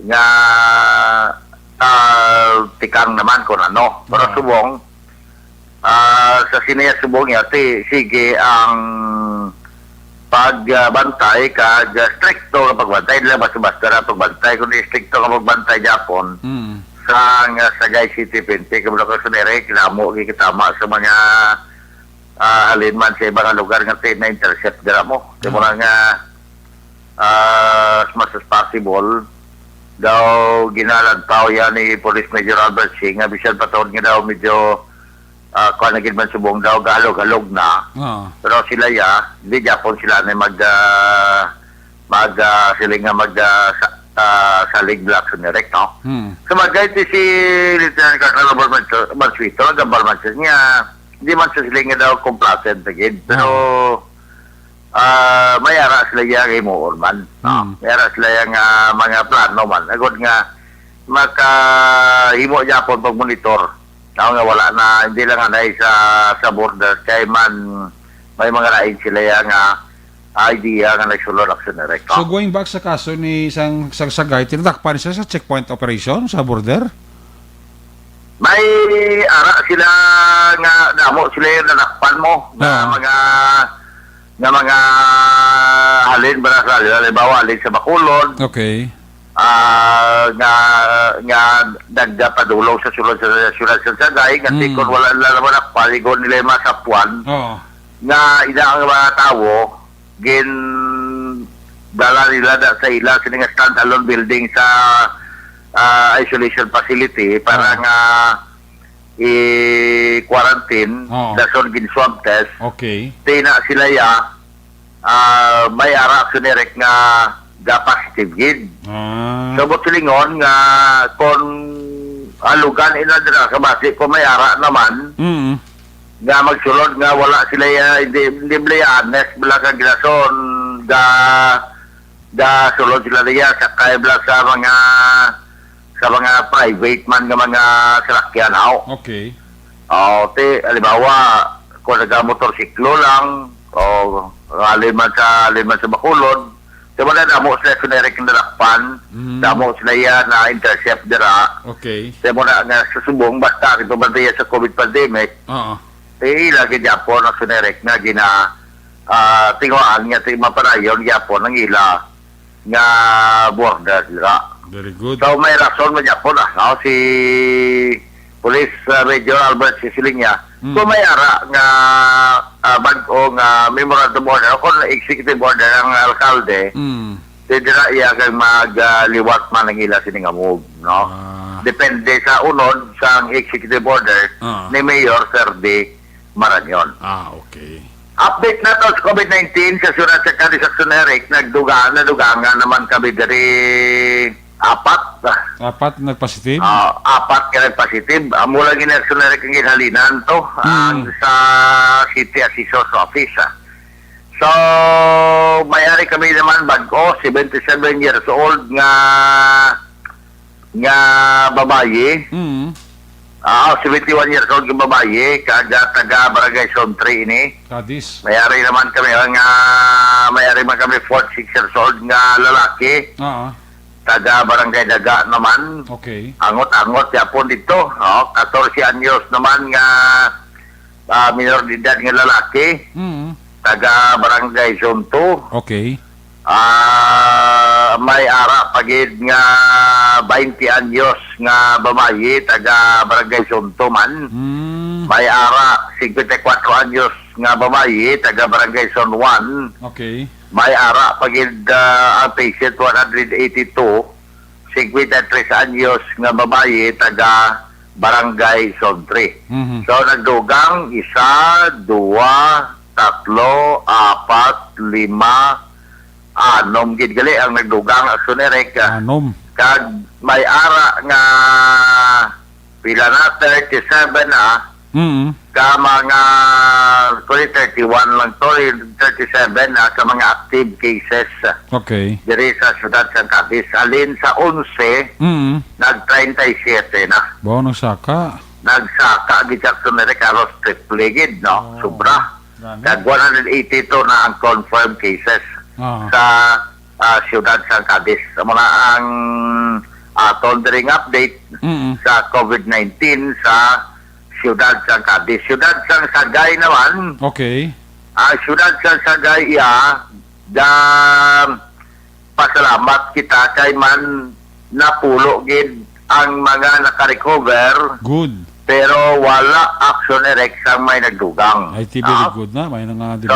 nga tikang naman kung ano. Pero subong sa sineya subong niya, sige ang pagbantay ka, stricto ka pagbantay, nila basta-basta na pagbantay, kundi stricto ka pagbantay Japon, sa Sagay City, Pinte, kabula ka sa nere, kinamo, kikitama sa mga halinman sa ibang lugar nga na-intercept dira mo. Kaya mo nga as much as possible, daw ginalantaw yan ni Police Major Albert Singh, nga bisan patawad nga daw medyo kung naging man subong daw galog-galog na. Pero sila hindi Japon sila na sila nga salig black sa nirek, no? So magkait si Lieutenant Colonel Robert Mansueto, nagambal man siya niya, hindi man siya sila nga daw complacent agad. Pero mayara sila yung imuon man. Mayara sila yung mga plano man. Agad nga, makahimo Japon pag-monitor. Ako nga wala na, hindi lang na sa border. Kaya man, may mga lain sila yung idea nga nagsulod action direct. So going back sa kaso ni isang Sagay, tinatakpan siya sa checkpoint operation sa border? May ara sila nga, damo sila yung nanakpan mo. Na mga halin ba na sa halimbawa halin sa Bacolod. Okay. Nga nagpadulong sa sulod sa Sagay kasi kung wala naman ang paligon nila yung masapuan nga ang mga tao dala nila sa ila sa stand-alone building sa isolation facility para nga i-quarantine sa son swab test. Okay. Tina sila may ara sunerek nga positive gid. So butulingon nga kung alugan ina dira kabasi kung may ara naman nga magsulod nga wala sila hindi honest bala ka gilason sulod sila niya sa kaibla sa mga private man nga mga salakyan Okay. Halimbawa kung nag-motorsiklo lang o aliman sa Bacolod, diba na damo sila sunerek ng darakpan, damo sila yan na intercept dira. Okay. Diba na nga susubong basta ito ba sa COVID pandemic, lagi Japon ang sunerek nga tinguan nga maparayon Japon ang ila nga border dira. Very good. So may rason man po na, no? Si Police Major Albert Sisilinya. Kung may ara nga bag-o nga memorandum order, kung executive order ng alkalde, dira iya kay magliwat man ang ila sining move, no? Depende sa unod sa executive order ni Mayor Ferdi Marañon. Okay. Update na to sa COVID-19 sa Surat sa Cadiz Action Eric, nadugangan naman kami dari apat nagpositive? Apat ka nagpositive. Mula gina-Action Eric ang ginhalinan to sa City Assessor's Office. So, may-ari kami naman bago, 77 years old nga babaye. 71 years old nga babaye, taga Barangay Sontri ini. Cadiz. May-ari naman kami, may-ari man kami 46 years old nga lalaki. Taga Barangay Daga naman. Okay. Angot-angot yapon dito. 14 anyos naman nga minor de edad nga lalaki. Taga Barangay Zone 2. Okay. May ara pagid nga 20 anyos nga babaye taga Barangay Zone 2 man. May ara 54 anyos nga babaye taga Barangay Zone 1. Okay. May ara pagid ang patient 182 53 anyos nga babaye taga Barangay Zone 3. So nagdugang 1, 2, 3, 4, 5, 6 gid gali ang nagdugang Action Eric. Kag may ara nga pila na 37 na ka mga 31 lang to 37 na sa mga active cases. Okay. Diri sa siyudad sa Cadiz. Alin sa 11 nag-37 na. Nagsaka. Nagsaka gid Action Eric aros triple gid, no? Sobra. Kag 182 na ang confirmed cases sa siyudad sa Cadiz. Muna ang aton diring update sa COVID-19 sa siyudad sa Cadiz. Siyudad sa Sagay naman. Okay. Siyudad sa Sagay pasalamat kita kay man napulo gid ang mga naka-recover. Good. Pero wala Action Eric sa may nagdugang. IT very good na. May nga So,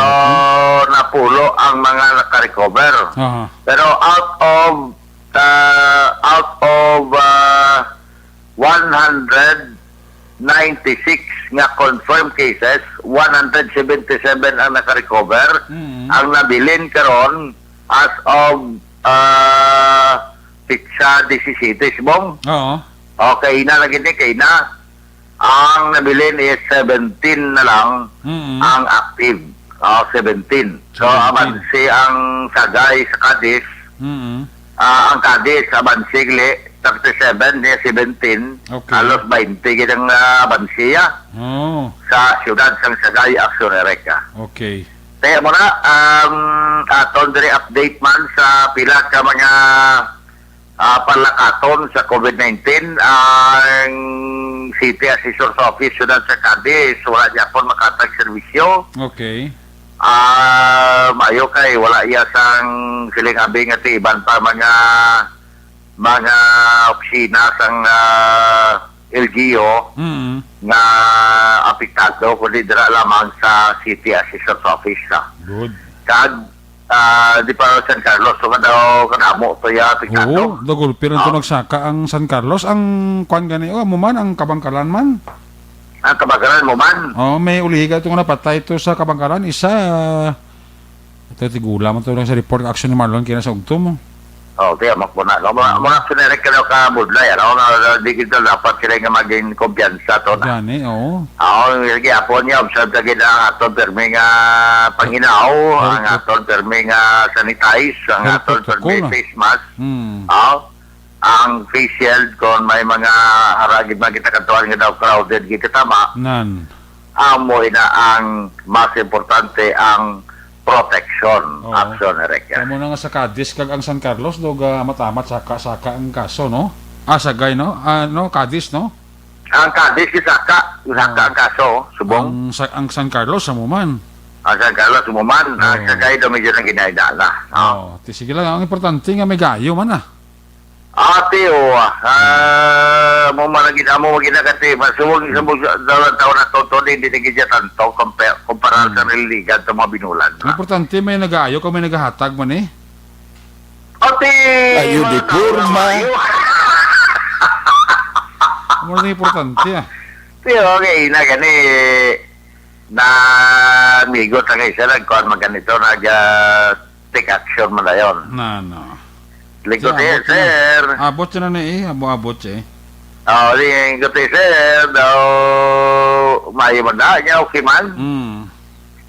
napulo ang mga naka-recover. Pero out of 196 nga confirmed cases, 177 ang naka-recover. Ang nabilin karon as of Pitsa 17 Bong. Okay na lagi ni kay na. Ang nabilin is 17 na lang ang active. 17. So, amansi ang Sagay sa Cadiz. Ang Cadiz, amansi 37, 17. Okay. Alos 20 ginang abansiya sa siyudad sang Sagay Action Eric. Okay. Kaya mo na, aton diri update man sa pila ka mga palakaton sa COVID-19 ang City Assessor's Office siyudad sa Cadiz, wala niya po makatag serbisyo. Okay. Mayo kay wala iya sang siling abing at iban pa mga opisina sang LGU nga apektado kundi dira lamang sa City Assessor's Office. Good. Kag di pa San Carlos so daw kanamo to ya apektado. Dagulpir to nagsaka ang San Carlos ang kwan gani mo man ang Kabangkalan man. Ang Kabangkalan mo man. May ulihiga itong napatay ito sa Kabangkalan. Isa, ito tigula mo ito sa report action ni Marlon kina sa ugto mo. Okay, makuna. Mga sunere ka daw ka budlay. Di kita dapat sila nga maging kumpiyansa to na. Gani, oo. Sige, apo niya, observe ka gina ang aton permi nga panginaw, ang aton permi nga sanitize, ang aton permi face mask. Ang face shield kung may mga haragid man kita katuan nga daw crowded kita tama. Amoy na ang mas importante ang protection. Action Eric. Kamo na nga sa Cadiz kag ang San Carlos doga matamat saka ang kaso no. Sagay no. Cadiz no. Ang Cadiz saka ang kaso subong ang San Carlos sa muman. Ang San Carlos muman ang Sagay do medyo nang ginaidala. Sige lang ang importante nga may gayo man Teo, mo maginakat masuwag daw taon na toto hindi nagigya tanto kumpara sa nililigan sa mga binulan. Importante may nag-aayo kung may naghahatag man eh. Ate! Ayo di purma. Ano na importante ah. Teo, okay na gani na migo sa kayo siya nagkuhan maganito take action mo na yun. No. Likod Siya, sir. Abot siya na eh. Abot siya eh. Likod sir. Daw, mayo mo na. Okay man.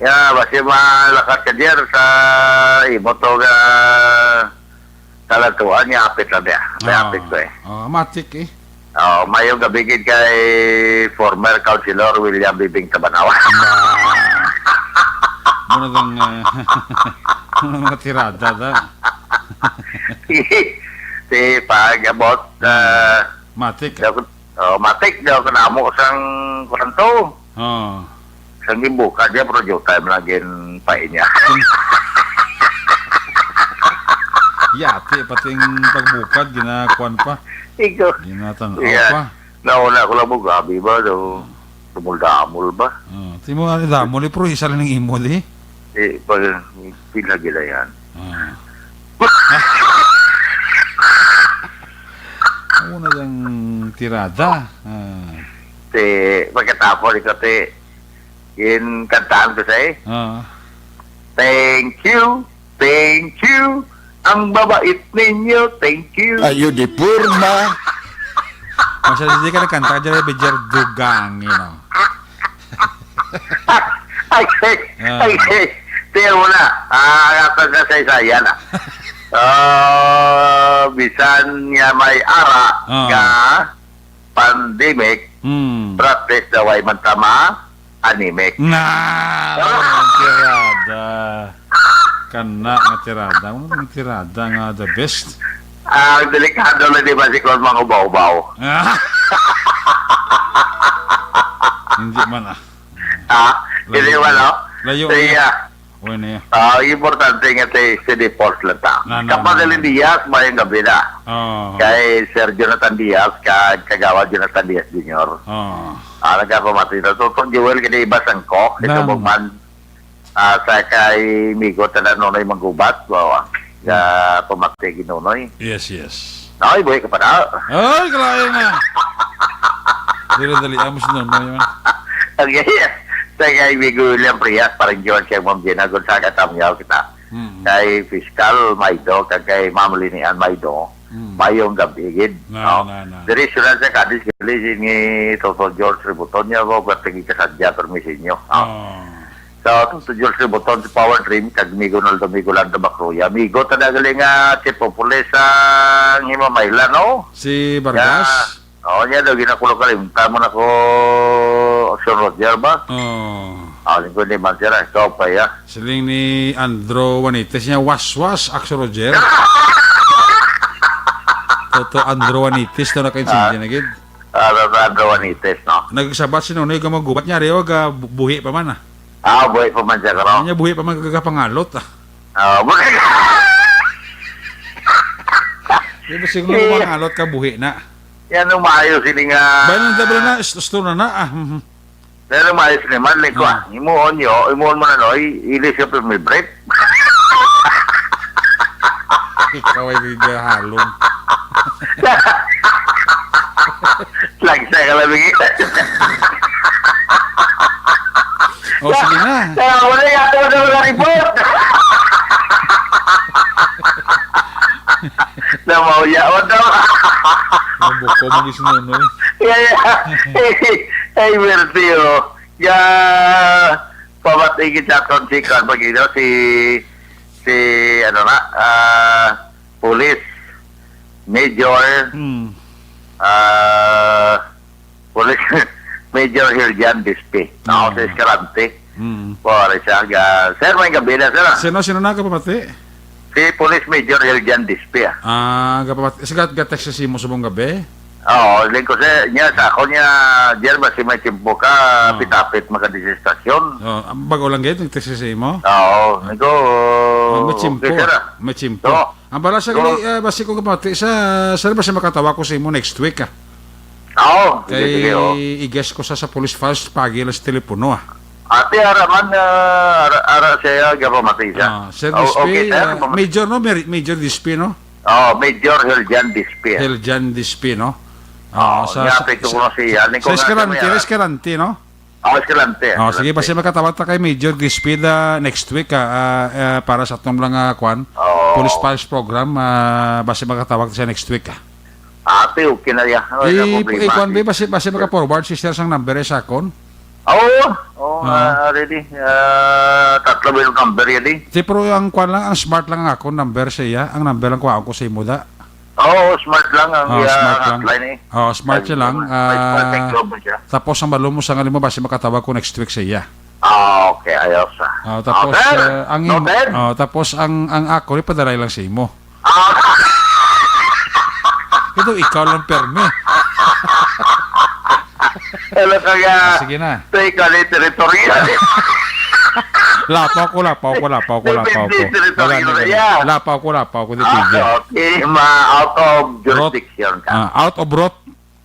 Basi malakas ka diyan sa imoto ka talatuan niya. Apit na niya. May apit ko eh. Matik eh. Mayong gabigid kay former councilor William Bibing Tabanawa. Muna dang mga tirada da. Si pag-abot Matik. matik daw ka na mo sang kanto. Sang gibuka dia project time lagin pain niya. Yati pating pagbukad ginakuan pa. Ikaw. Ginatanaw Yeah. pa. Nauna ko lang mo gabi ba daw. Tumul-damol ba? Timo ani damo ni pro isa lang ng imo di. Pag pinagila yan. Una dang tirada. Pagkatapos ikaw in kantaan ko sa'yo. Thank you. Ang babait ninyo. Thank you. Ayo di purma. Masyado di ka nagkanta dyan ay Bejer Dugang, you know. Ay, tiyan mo na. Kapag na sa isa na. Bisan niya may ara ka pandemic, practice daw ay mantama, anemic. Tirada. Kana nga tirada. Ano nga tirada nga the best? Ang delikado na di ba si Kon mga ubaw-ubaw? Hindi man ah. Hindi ba no? Layo Kaya, Uy na yan. importante nga tayo city force lang ta. Na. Kapag Diaz, mayang gabi na. Kay Sir Jonathan Diaz, kagawa Jonathan Diaz Jr. Nagkapamati na. So, kung Joel, kaya iba sangko, ito mo man, sa kay Migo, tanan nonoy maggubat, pamati ginunoy. Yes. Ay, buhay ka pa na. Ay, kalayo nga. Dali-dali, amos nun. Okay, sa kay Migo William Prias, parang John siya mong ginagod sa katamyaw kita. Kay Fiscal Maido, kay Ma'am Linian Maido, mayong gabigid. Diretso na sa kadis, kalisin ni Toto George Ributon niya, pagpagi kasadya, permisin nyo. So, Toto George Ributon, si Power Dream, kag Migo Naldo, Migo Lando Bakruya. Migo, tanagaling nga, si Populis sa Himamayla, no? Si Vargas? Niya daw, ginakulo ka rin. Tamo na ko, Action Roger ba? Lingkod ni Mansera, ikaw pa, ya. Siling ni Andro Juanites niya, was, Axel Roger. Toto Andro Juanites na nakainsindihan na gid. Andro Juanites, no? Nagsabat si Nonoy ka magubat niya, rewa ka buhi pa man ah. Buhay pa man siya ka, no? Kanya buhi pa man kagapangalot ah. Buhay ka! Di ba siguro mangalot ka buhi na? Yan ang maayos sili nga... Bayan ng dabla na, store na ah. Yan ang maayos sili man, like ko, imuon mo na, no? Ilis ka pa may break. Ikaw ay gahalong. Lagsa ka lang bigit. Sige na. Wala yung ato na report. Namauya o daw. Mabuko mo si Nonoy. Ay, merti o. Pamatigit sa aton si Carpagino, Police Major Police Major Hiljan Bispe. Ako sa Escalante. Pare siya. Sir, may gabi na, sir. Sino na ka papati? Si Police Major Hiljan Bispe. Kapapati. Sigat gatex sa simo sa mong gabi? Oo, lingko niya sa ako niya, diyan ba si may timpo ka, pitapit makadisistasyon. Bago lang gayet, nagtisisi mo? Oo, niko, Machimpo. okay sir. Machimpo. Oo. Ang bala sa gali, basi ko kapati, sa ba siya makatawa ko sa imo next week, Oo, Kay sige, oo. i-guess ko sa police files, pagi lang sa telepono, Ate, araman, ara siya, gapamati siya. Sir Oh, Dispe, okay, sir. Major, no? Major Dispe, no? Major Heljan Dispe. Heljan Dispe, no? Niya, apekto ko na siya. Sa Escalante, no? Escalante. Sige, basta makatawag ta kay Major Dispe next week, para sa atong lang, police files program, basta makatawag ta siya next week, Ate, okay na yan. Ikuan ba, basta maka-forward si Sir sang number sa akon? Oo, ready. Tatlo ba yung number yan eh? Pero ang kwan lang, ang smart lang ang ako, number siya, ang number lang kuhaan ko sa imuda. Oo, smart lang ang Smart lang. hotline eh. Smart siya lang. May smart technology siya. Tapos ang malumos ang alim mo, basta makatawag ko next week siya. Okay, ayos Tapos, Okay, noted. tapos ang ako, ipadalay lang sa imo. Ito, ikaw lang perme. Hello kaya, Sige na. take ka ni teritorya. Lapaw ko. Wala na. Lapaw ko. Dito. Okay, out of jurisdiction ka. Out of road.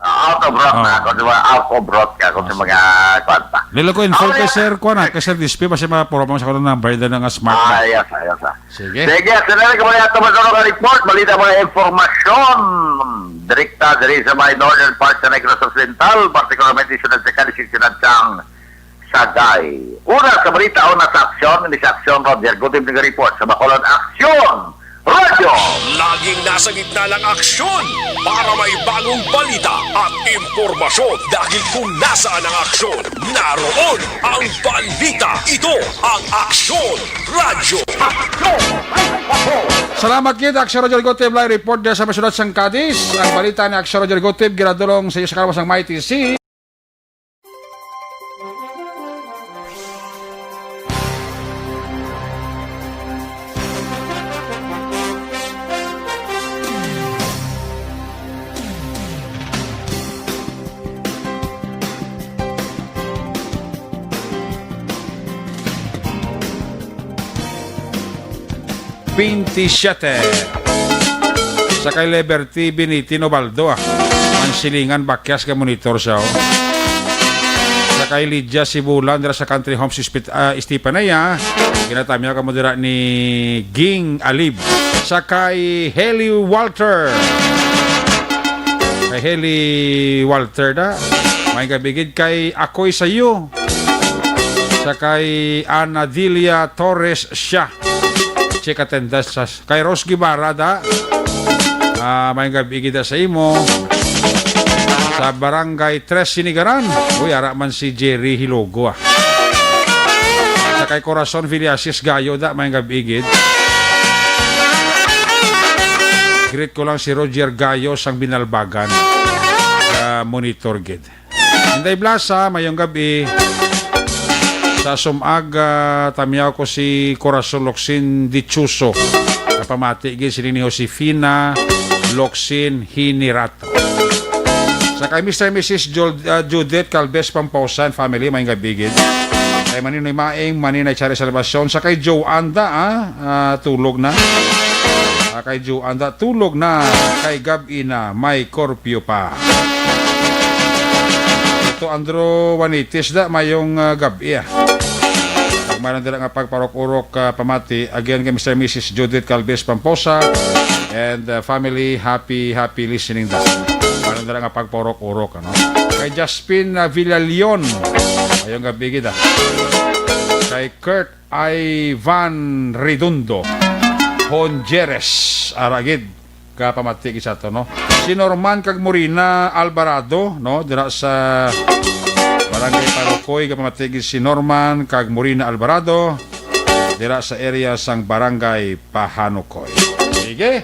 Out of road na ako, diba? Out of road ka kung sa mga kwanta. Lilo ko inform kay Sir kay Sir Dispe, kasi mapuro sa ko ng number na nga smart na. Ayos. Sige. Sige, sinari ka muna ito ka report. Balita mga informasyon. Direkta dari sa mga northern parts sa Negros Occidental, particularmente sunod sa Kalisisunod sang Sagay. Una sa balita, una sa aksyon, hindi sa aksyon, Roger Gutib ng report sa Bacolod Aksyon Radio. Laging nasa gitna ng aksyon para may bagong balita at impormasyon. Dahil kung nasaan ang aksyon, naroon ang balita. Ito ang Aksyon Radio. Salamat kid, Aksyon Roger Gotib, live report sa masunod sang Cadiz. Ang balita ni Aksyon Roger Gotib, ginadulong sa iyo sa kalawas ng Mighty C. Sa kay Liberty Benitino Baldo, ang silingan bakyas ka monitor siya. Sa kay Lydia Sibulan dira sa Country Homes Istipanaya, ginatamya ka mo dira ni Ging Alib. Sa kay Heli Walter, may kabigid kay Ako'y Sayo. Sa kay Ana Dilia Torres siya, check attendance sa kay Ros Guevara may gabi kita sa imo sa Barangay 3 Sinigaran. Uy, ara man si Jerry Hilogo sa kay Corazon Villasis Gayo may gabi gid. Greet ko lang si Roger Gayo sang Binalbagan monitor gid. Inday Blasa mayong gabi. Sa Sumag, tamiyaw ko si Corazon Locsin Dichuso. Kapamati gid si ni Josefina Locsin Hinirato. Sa kay Mr. and Mrs. Judith Calves Pampausan family, may gabigid. Kay Maninoy Maing, Maninay Chari Salvacion. Sa kay Joe Anda, tulog na. Kay Joe Anda, tulog na. Kay Gabi na, may korpyo pa. Ito Andro Wanitis mayong gabi Mayroon din nga pagparok-urok pamati. Again kay Mr. and Mrs. Judith Calves Pamposa and family, happy listening Mayroon din nga pagparok-urok kay Jaspin Villalion, ayong gabi gid kay Kurt Ivan Redondo Honjeres aragid ka pamati isa to si Norman kag Morina Alvarado dira sa Barangay Palocoy, kapamatigil si Norman kag Morina Alvarado dira sa area sang Barangay Pahanukoy. Sige,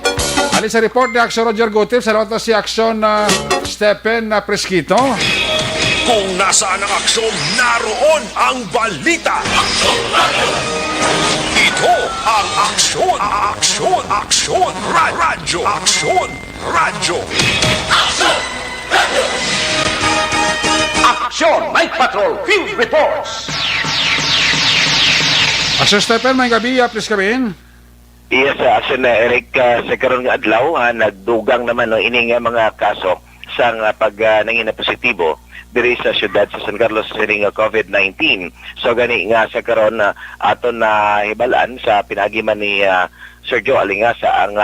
alis sa report ni Aksyon Roger Gotib. Salamat na si Aksyon Stephen Presquito. Kung nasaan ang aksyon, naroon ang balita. Ito ang Aksyon Radio. Aksyon Night Patrol Field Reports. Sir Stephen, may gabi, please come in. Yes, Action Eric, sa karon nga adlaw, nagdugang naman no, ini nga mga kaso sa pag nangina positibo diri sa syudad sa San Carlos sining COVID-19. So gani nga sa karon aton na hibalan sa pinagiman ni Sergio Alingasa ang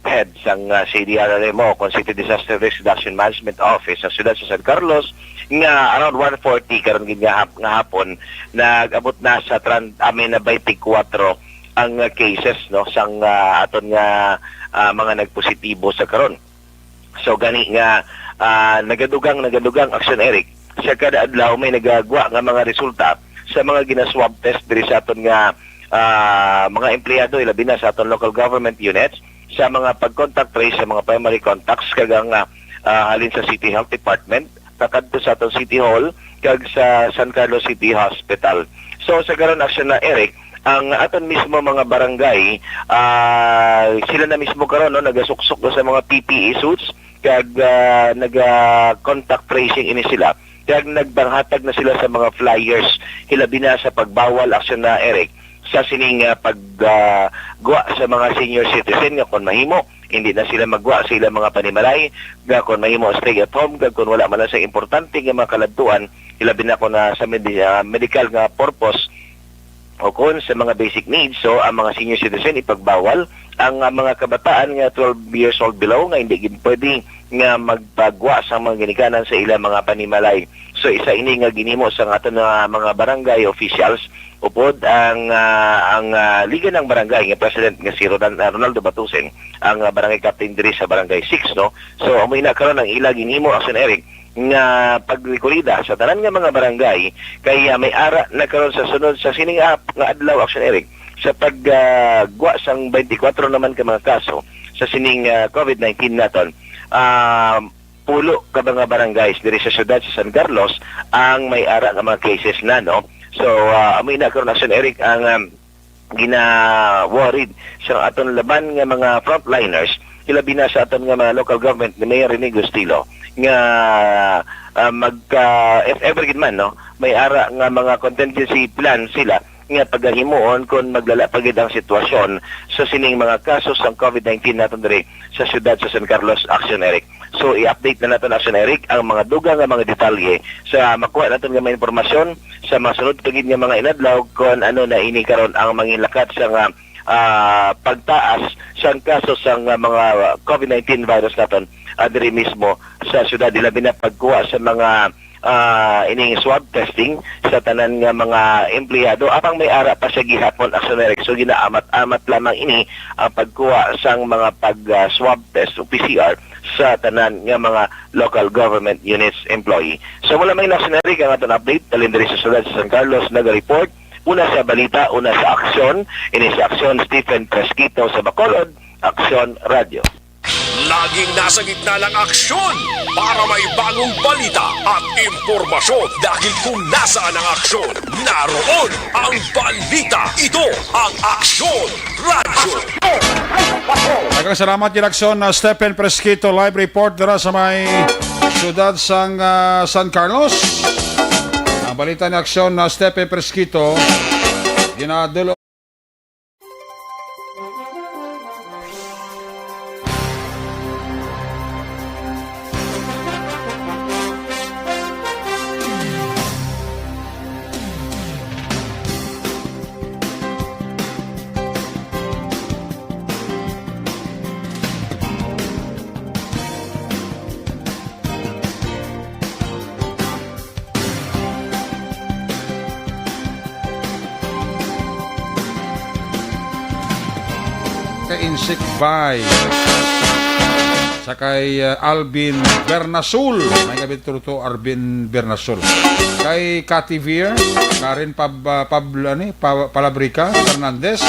head sang CDRMO, City Disaster Risk Reduction Management Office sa syudad sa San Carlos, nga around 1:40 karon gid nga hapon nag-abot na sa amin na 24 ang cases no sang aton nga mga nagpositibo sa karon. So gani nga nagadugang Action Eric sa kada adlaw may nagagwa nga mga resulta sa mga ginaswab test diri sa aton nga mga empleyado ilabi na sa aton local government units sa mga pag-contact trace sa mga primary contacts kagang halin sa City Health Department kakadto sa aton City Hall kag sa San Carlos City Hospital. So sa karon Action na Eric, ang aton mismo mga barangay sila na mismo karon no nagasuksok sa mga PPE suits kag naga-contact tracing ini sila kag nagbanghatag na sila sa mga flyers hilabi na sa pagbawal Action na Eric sa sining pagguwa sa mga senior citizen nga kon mahimo hindi na sila magwa sa ilang mga panimalay nga kon mahimo stay at home kag kon wala man lang sa importante nga mga kaladtuan hilabi na kon sa medical nga purpose o kung sa mga basic needs. So ang mga senior citizen ipagbawal ang mga kabataan nga 12 years old below nga hindi gid pwede nga magpagwa sa mga ginikanan sa ilang mga panimalay. So isa ini nga ginimo sa aton mga barangay officials upod ang liga ng barangay nga president nga si Ronaldo Batusen ang barangay captain diri sa barangay 6 no. So amoy na karon ang ila ginimo Action Eric nga pagrekolida sa tanan nga mga barangay kay may ara na karon sa sunod sa sining nga adlaw Action Eric sa pagguwa sang 24 naman ka mga kaso sa sining COVID-19 naton. Pulo ka mga barangays diri sa syudad sa San Carlos ang may ara nga mga cases na no. So amoy na karon Action Eric ang gina-worried sa aton laban nga mga frontliners ilabi na sa aton nga mga local government ni Mayor Rene Gustilo nga if ever gid man no may ara nga mga contingency plan sila nga pagahimuon kung maglala pagid ang sitwasyon sa sining mga kasos ng COVID-19 naton diri sa syudad sa San Carlos Action Eric. So i-update na naton Action Eric ang mga dugang nga mga detalye sa makuha naton nga mga impormasyon sa mga sunod pagid nga mga inadlaw kung ano na ini karon ang mangilakat sa nga pagtaas sa kaso sa mga COVID-19 virus naton diri mismo sa syudad ilabi na pagkuha sa mga ining swab testing sa tanan nga mga empleyado apang may ara pa sa gihapon Action Eric. So ginaamat-amat lamang ini ang pagkuha sang mga pag-swab test o PCR sa tanan nga mga local government units employee. So mula may Action Eric ang aton update talin diri sa syudad sa San Carlos naga-report una sa balita, una sa aksyon, ini sa aksyon Stephen Fresquito sa Bacolod, Aksyon Radio. Laging nasa gitna ng aksyon para may bagong balita at impormasyon dahil kung nasaan ang aksyon, naroon ang balita. Ito ang Aksyon Radio. Daghang salamat din Aksyon na Stephen Fresquito live report dira sa may syudad sang San Carlos. Ang balita ni Aksyon na Stephen Fresquito ginadalo Insik Bay sa kay Alvin Bernasul may gabi tuto Alvin Bernasul kay Cathy Veer Karen Palabrica Fernandez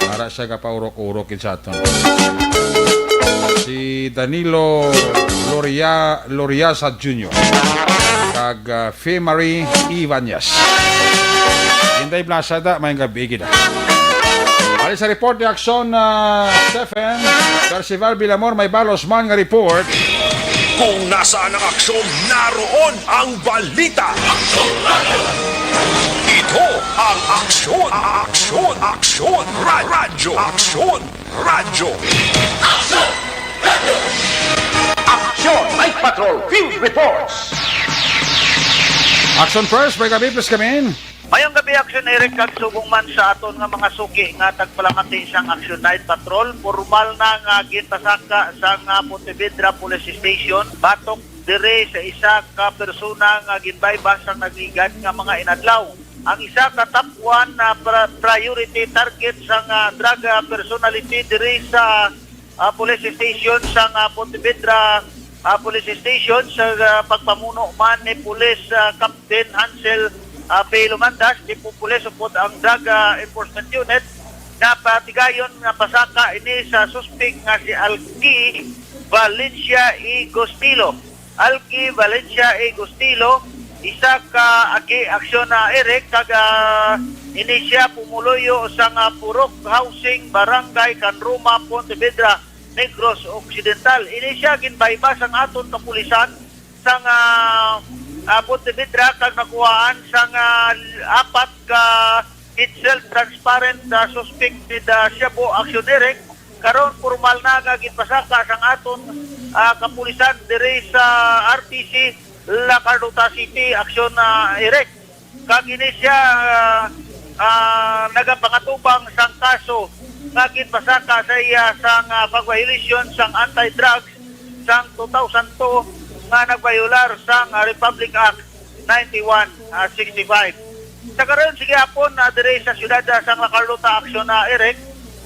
para siya kapaurok-urok sa aton si Danilo Loriasa Jr. kag Faye Marie Ibanez Inday Blasada may gabi kita. Ali sa report ni Aksyon Stephen Percival Bilamor may balos man nga report Kung nasaan ang aksyon, naroon ang balita. Ito ang aksyon, aksyon, aksyon, radyo, aksyon, radyo. Action! Night Patrol Field Reports! Action first, may gabi, please come in. Mayong gabi, Action Eric, kag subong man sa aton nga mga suki nga tagpalamati siyang Action Night Patrol. Formal na nga ginpasaka sa nga Pontevedra Police Station. Batok dire sa isa ka persona nga ginbayba sa nagligan nga mga inadlaw. Ang isa ka top 1 na priority target sa nga drug personality dire sa Police Station sa nga Pontevedra Police Station sa pagpamuno man ni Police Captain Hansel Pelumandas, di po pulis upod ang Drug Enforcement Unit na patigayon nga pasaka ini sa suspect nga si Alki Valencia E. Gostilo. Alki Valencia E. Gostilo, isa ka aksyon na Eric kag ini siya pumuloyo sa nga Purok Housing Barangay Canruma, Pontevedra, Negros Occidental. Ini siya ginbayba sang aton kapulisan sa nga Pontevedra kag nakuhaan sa apat ka itself transparent suspected siya po action Eric. Karon formal na nga ginpasaka sang aton kapulisan diri sa RTC La Carlota City action Eric. Kag ini siya nagapangatubang sang kaso nga ginpasaka sa iya sang pag-violation sang anti-drugs sang 2002 nga nagbayular sa Republic Act 9165. Sa karon sige hapon dire sa siyudad sa La Carlota action Eric,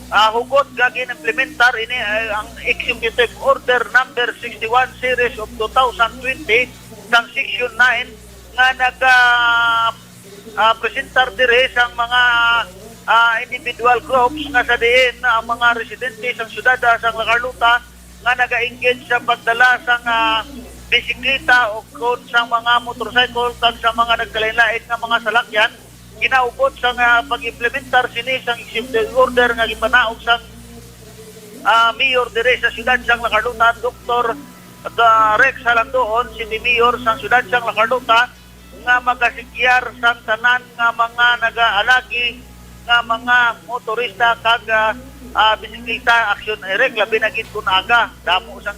hugot nga gin-implementar ini ang Executive Order number 61 series of 2020 sang Section 9 nga presentar dire sang mga individual groups nga sa diin ang mga residente sa siyudad sa La Carlota nga naga-engage sa pagdala sang bisikleta o kung sa mga motorcycle kag sa mga nagkalain-lain nga mga salakyan, ginaubot sa pag-implementar sini sang executive order nga gipanaog sang mayor dire sa siyudad sang La Carlota, Dr. Rex Halandoon, City Mayor sang siyudad sang La Carlota, nga magasigyar sang tanan nga mga nagaalagi nga mga motorista kag bisikleta action Eric, labi na gid kun aga damo sang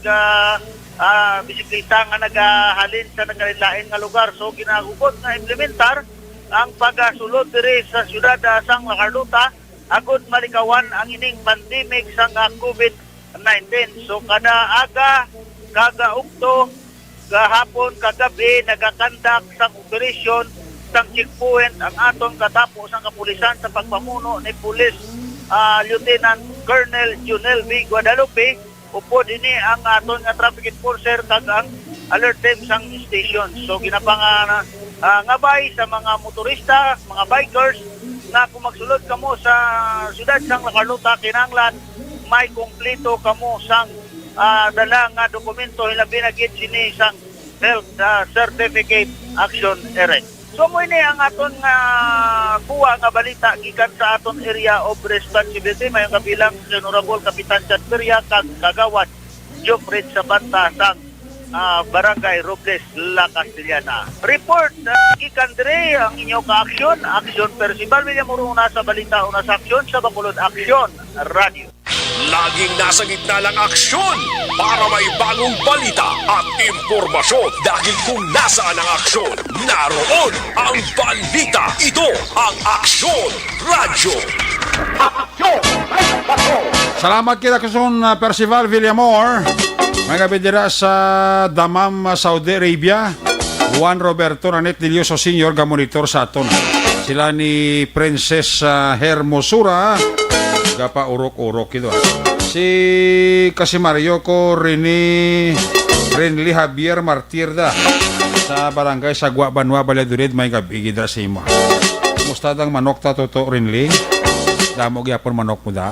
bisikleta nga nagahalin sa nagkalain nga lugar. So ginagugot nga implementar ang pagasulod diri sa siyudad sang La Carlota agud malikawan ang ining pandemic sang COVID-19. So kada aga, kada ukto, gahapon, kagabi nagakandak sang operasyon sang checkpoint ang aton katapo sang kapulisan sa pagpamuno ni Police Lieutenant Colonel Junel B. Guadalupe. Upod ini ang aton nga traffic enforcer kag ang alert team sang station. So ngabay sa mga motorista, mga bikers na kung magsulod kamo sa siyudad sang La Carlota, kinahanglan may kumpleto kamo sang dala nga dokumento hilabi na gid sini sang health certificate action Eric. So mo ini ang aton nga buwa nga balita gikan sa aton area of responsibility mayong kabilang si Honorable Kapitan Chatperia kag Kagawad Jofred sa banta sang Barangay Robles, La Castellana. Report gikan dire ang inyo ka-aksyon, Action Percival William Uruna sa balita una sa aksyon sa Bacolod Action Radio. Laging nasa gitna ng aksyon para may bagong balita at impormasyon dahil kung nasaan ang aksyon, naroon ang balita. Ito ang Aksyon Radyo. Salamat kita kason Percival Villamor. May gabi dira sa Damam, Saudi Arabia. Juan Roberto Ranet Dilioso Sr. gamonitor sa aton. Sila ni Princess Hermosura gapa urok-urok ito. Si Mario ko Renly Javier Martirda sa barangay Sagwa Banwa Baladurid may gabi gidra sa imo. Musta dang manok ta toto Renly? Damo gyapon manok mo da.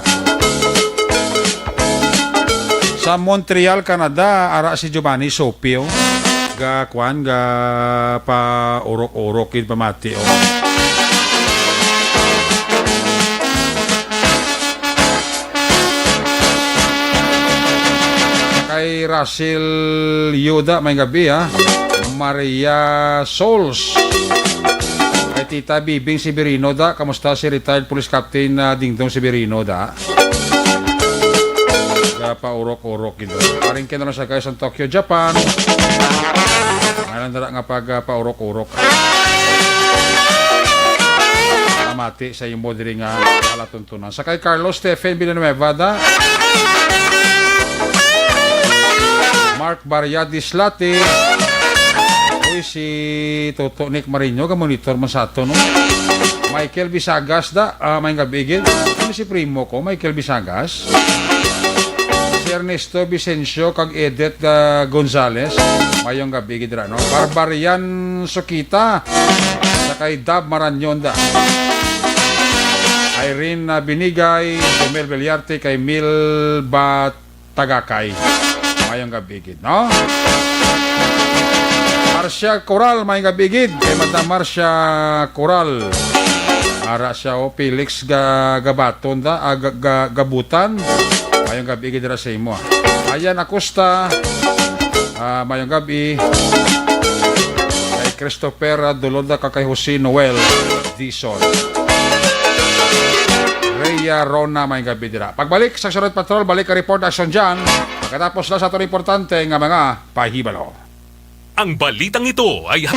Sa Montreal, Canada, ara si Giovanni Sopio ga kwan ga pa urok-urok id pamati o. Kay Russell Yoda, may gabi ha. Maria Souls. Kay Tita Bibing Severino da. Kamusta si retired police captain Dingdong Severino da? Paurok-urok ito. Paring kinala siya guys ang Tokyo, Japan. Ngayon dara nga pag paurok-urok. Mati sa imo diri nga alatuntunan. Sa kay Carlos Stephen Villanueva da. Mark Barriadis Lati. Uy, si Toto Nick Marino ka monitor man sa ato no. Michael Bisagas da, may gabigid. Ano si primo ko, Michael Bisagas? Si Ernesto Vicencio kag Edith Gonzales, mayong gabi gidra no. Barbarian Sukita sa kay Dab Maranyon da. Irene Binigay, Jomel Beliarte kay Milba Tagakay, mayong gabi gid no. Marcia Coral, mayong gabi gid kay Madam Marcia Coral. Ara siya o Felix Gabaton da, Gabutan. Mayong gabi gidira sa imo. Ayan Acosta, mayong gabi kay Christopher Doloda kay Jose Noel Dison. Rhea Rona, mayong gabi dira. Pagbalik sa Sunod Patrol, balik ka report action dyan. Pagkatapos na sa ito importante nga mga pahibalo. Ang balitang ito ay...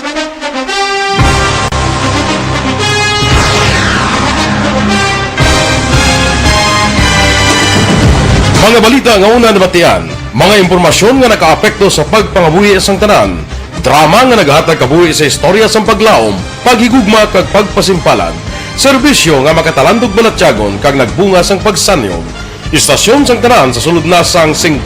Mga balita nga una nabatian, mga impormasyon nga nakaapekto sa pagpangabuhi sang tanan, drama nga naghatag kabuhi sa istorya sang paglaom, paghigugma kag pagpasimpalan, serbisyo nga makatalandog balatyagon kag nagbunga sang pagsanyog, istasyon sang tanan sa sulod na sang 51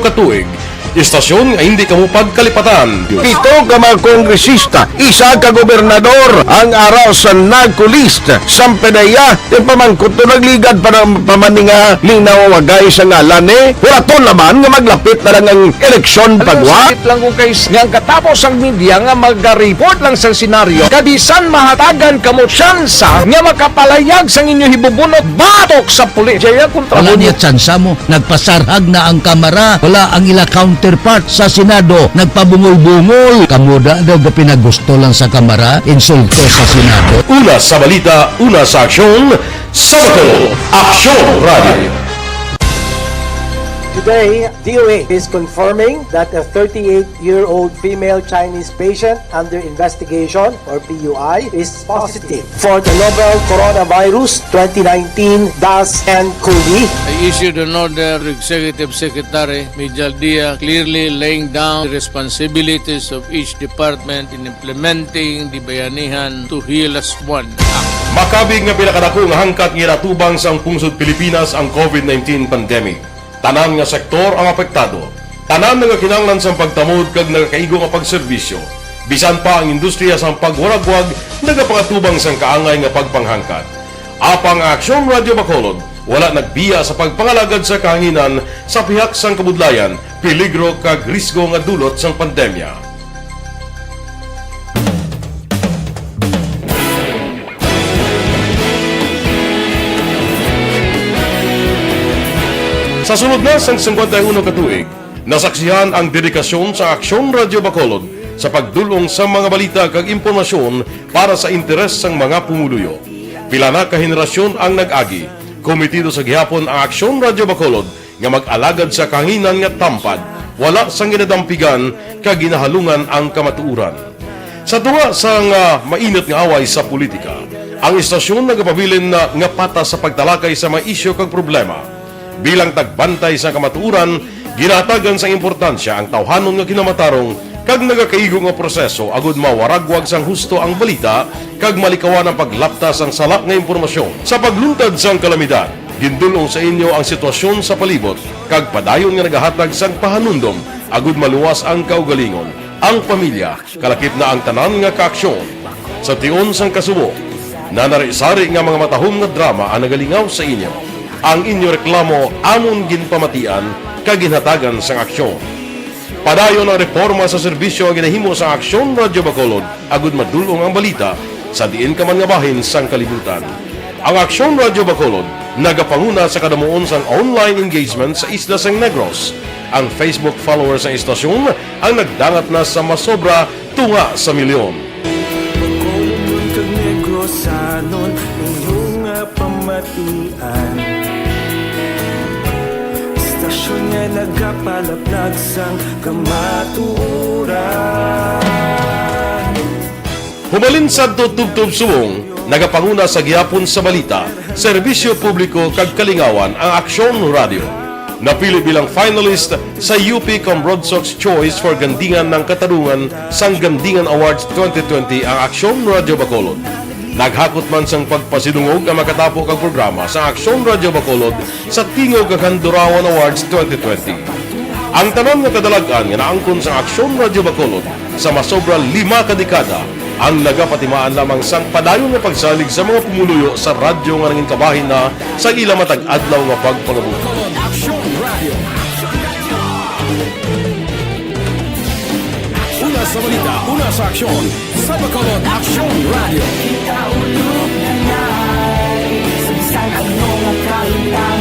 ka tuig, istasyon nga hindi kamupag kalipatan. Pito ka mga kongresista, isa ka gobernador, ang araw sa nagkulist, sampedaya, yung pamangkot to nagligad para pamaninga linaw wagay sa ngalan wala to naman nga maglapit na lang ang eleksyon pagwa. Sakit lang kung guys, nga katapos ang media nga mag-report lang sa senaryo, kabisan mahatagan kamo tsansa nga makapalayag sa inyo hibubunot, batok sa pulis. Jaya kontra wala niya tsansa mo, nagpasarhag na ang kamara, wala ang ila counterpart sa Senado, nagpabungol-bungol. Kamuda daw pinagusto lang sa kamara, insulto sa Senado. Una sa balita, una sa aksyon, Sabado, Aksyon Radio. Today, DOA is confirming that a 38-year-old female Chinese patient under investigation, or PUI, is positive for the novel coronavirus 2019-nCoV. I issued an order to Executive Secretary Mijal Dia clearly laying down the responsibilities of each department in implementing the Bayanihan to Heal as One Act. Makabig nga pinakadako nga hangkat nga natubang sa pungsod Pilipinas ang COVID-19 pandemic. Tanan nga sektor ang apektado. Tanan nga kinahanglan sa pagtamod kag nagakaigo nga pagserbisyo. Bisan pa ang industriya sa pagwaragwag nagapangatubang sang kaangay nga pagpanghangkat. Apang Aksyon Radio Bacolod wala nagbiya sa pagpangalagad sa kahanginan sa pihak sang kabudlayan, peligro kag risgo nga dulot sang pandemya. Sa sunod na sang 51 katuig, nasaksihan ang dedikasyon sa Aksyon Radio Bacolod sa pagdulong sa mga balita kag impormasyon para sa interes sang mga pumuluyo. Pila na ka henerasyon ang nag-agi, komitido sa gihapon ang Aksyon Radio Bacolod nga mag-alagad sa kahanginan nga tampad, wala sang ginadampigan kag ginahalungan ang kamatuuran. Sa tunga sang mainit nga away sa politika, ang istasyon nagapabilin na nga patas sa pagtalakay sa mga isyu kag problema. Bilang tagbantay sa kamatuuran, ginatagan sa importansya ang tawhanon nga kinamatarong kag nagakaigo nga proseso agud mawaragwag sang husto ang balita kag malikawan ang paglaptas ang salak nga impormasyon. Sa pagluntad sang kalamidad, gindulong sa inyo ang sitwasyon sa palibot kag padayon nga nagahatag sang pahanundom agud maluwas ang kaugalingon. Ang pamilya, kalakip na ang tanan nga kaaksyon. Sa tion sang kasubo, nanari-sari nga mga matahom nga drama ang nagalingaw sa inyo. Ang inyo reklamo amon ginpamatian kag ginhatagan sang aksyon. Padayon ang reforma sa serbisyo ang ginahimo sa Aksyon Radio Bacolod agud madulong ang balita sa diin ka man nga bahin sang kalibutan. Ang Aksyon Radio Bacolod nagapanguna sa kadamuon sang online engagement sa Isla San Negros. Ang Facebook followers ng istasyon ang nagdangat na sa masobra tunga sa milyon. Sanon inyong pamatian Istasyon nga nagapalaplag sang kamaturan Humalin sa tutubtub subong, nagapanguna sa gihapon sa balita, serbisyo publiko kag kalingawan ang Aksyon Radio. Napili bilang finalist sa UP Comrade Sox Choice for Gandingan ng Katarungan sang Gandingan Awards 2020 ang Aksyon Radio Bacolod. Naghakot man sang pagpasidungog ang makatapo kang programa sa Aksyon Radio Bacolod sa Tingog kag Handurawan Awards 2020. Ang tanon nga kadalagan nga naangkon sa Aksyon Radio Bacolod sa masobra 5 kadekada ang nagapatimaan lamang sang padayon nga pagsalig sa mga pumuluyo sa radyo nga nangin kabahin na sa ila matag adlaw nga pagpangabuhi. Una sa balita, una sa aksyon, sa Bacolod Aksyon Radio. Ikaulog na ngay Sa anong kailangan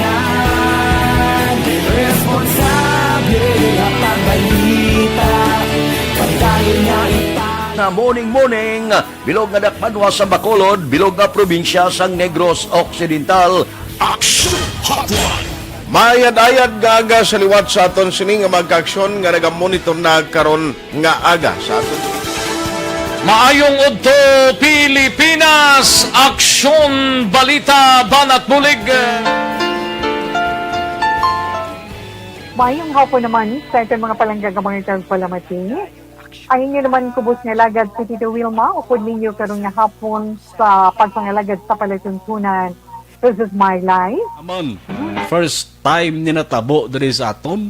Responsable na pagbalita Pagdayo na Na morning, bilog nga dakpanwa sa Bacolod, bilog nga probinsya sang Negros Occidental. Action Hotline! Mayad-ayad nga aga sa liwat sa aton sini nga magka-aksyon nga nagamonitor na karon nga aga sa aton. Maayong udto Pilipinas, Aksyon Balita Banat Bulig. Maayong hapon naman sa itong mga palanggagamang itong palamating. Ang inyo naman kubos nga lagad sa Tito Wilma, upod ninyo karong nga hapon sa pagpangalagad sa palatuntunan. This is my life. Amon, first time ni natabo diri sa aton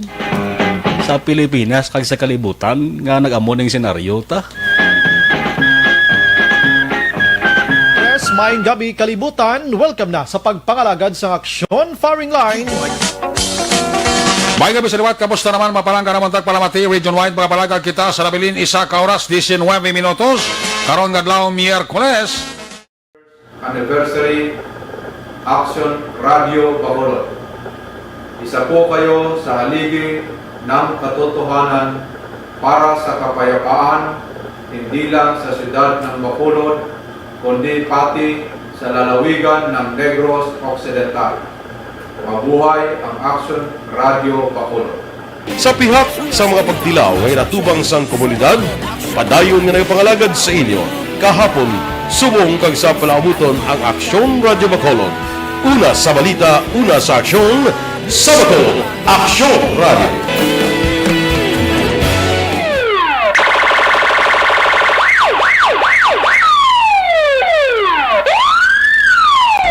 sa Pilipinas kag sa kalibutan nga nag-amon ng senaryo ta. Yes, maayong gabi kalibutan. Welcome na sa pagpangalagad sa Aksyon Firing Line. May gabi sa liwat, kamusta naman mapalangga naman tagpalamati, region-wide mga palagag kita sa labilin isa ka oras, 19 minutos, karon ngadlaw Miyerkules. Anniversary Aksyon Radio Bacolod. Isa po kayo sa haligi ng katotohanan para sa kapayapaan, hindi lang sa siyudad ng Bacolod, kundi pati sa lalawigan ng Negros Occidental. Mabuhay ang Aksyon Radio Bacolod. Sa pihak sa mga pagtilaw ngay natubang sang komunidad, padayon nga nagpangalagad sa inyo. Kahapon, subong kag sa palaabuton ang Aksyon Radio Bacolod. Una sa balita, una sa aksyon, sa Bacolod, Aksyon Radio.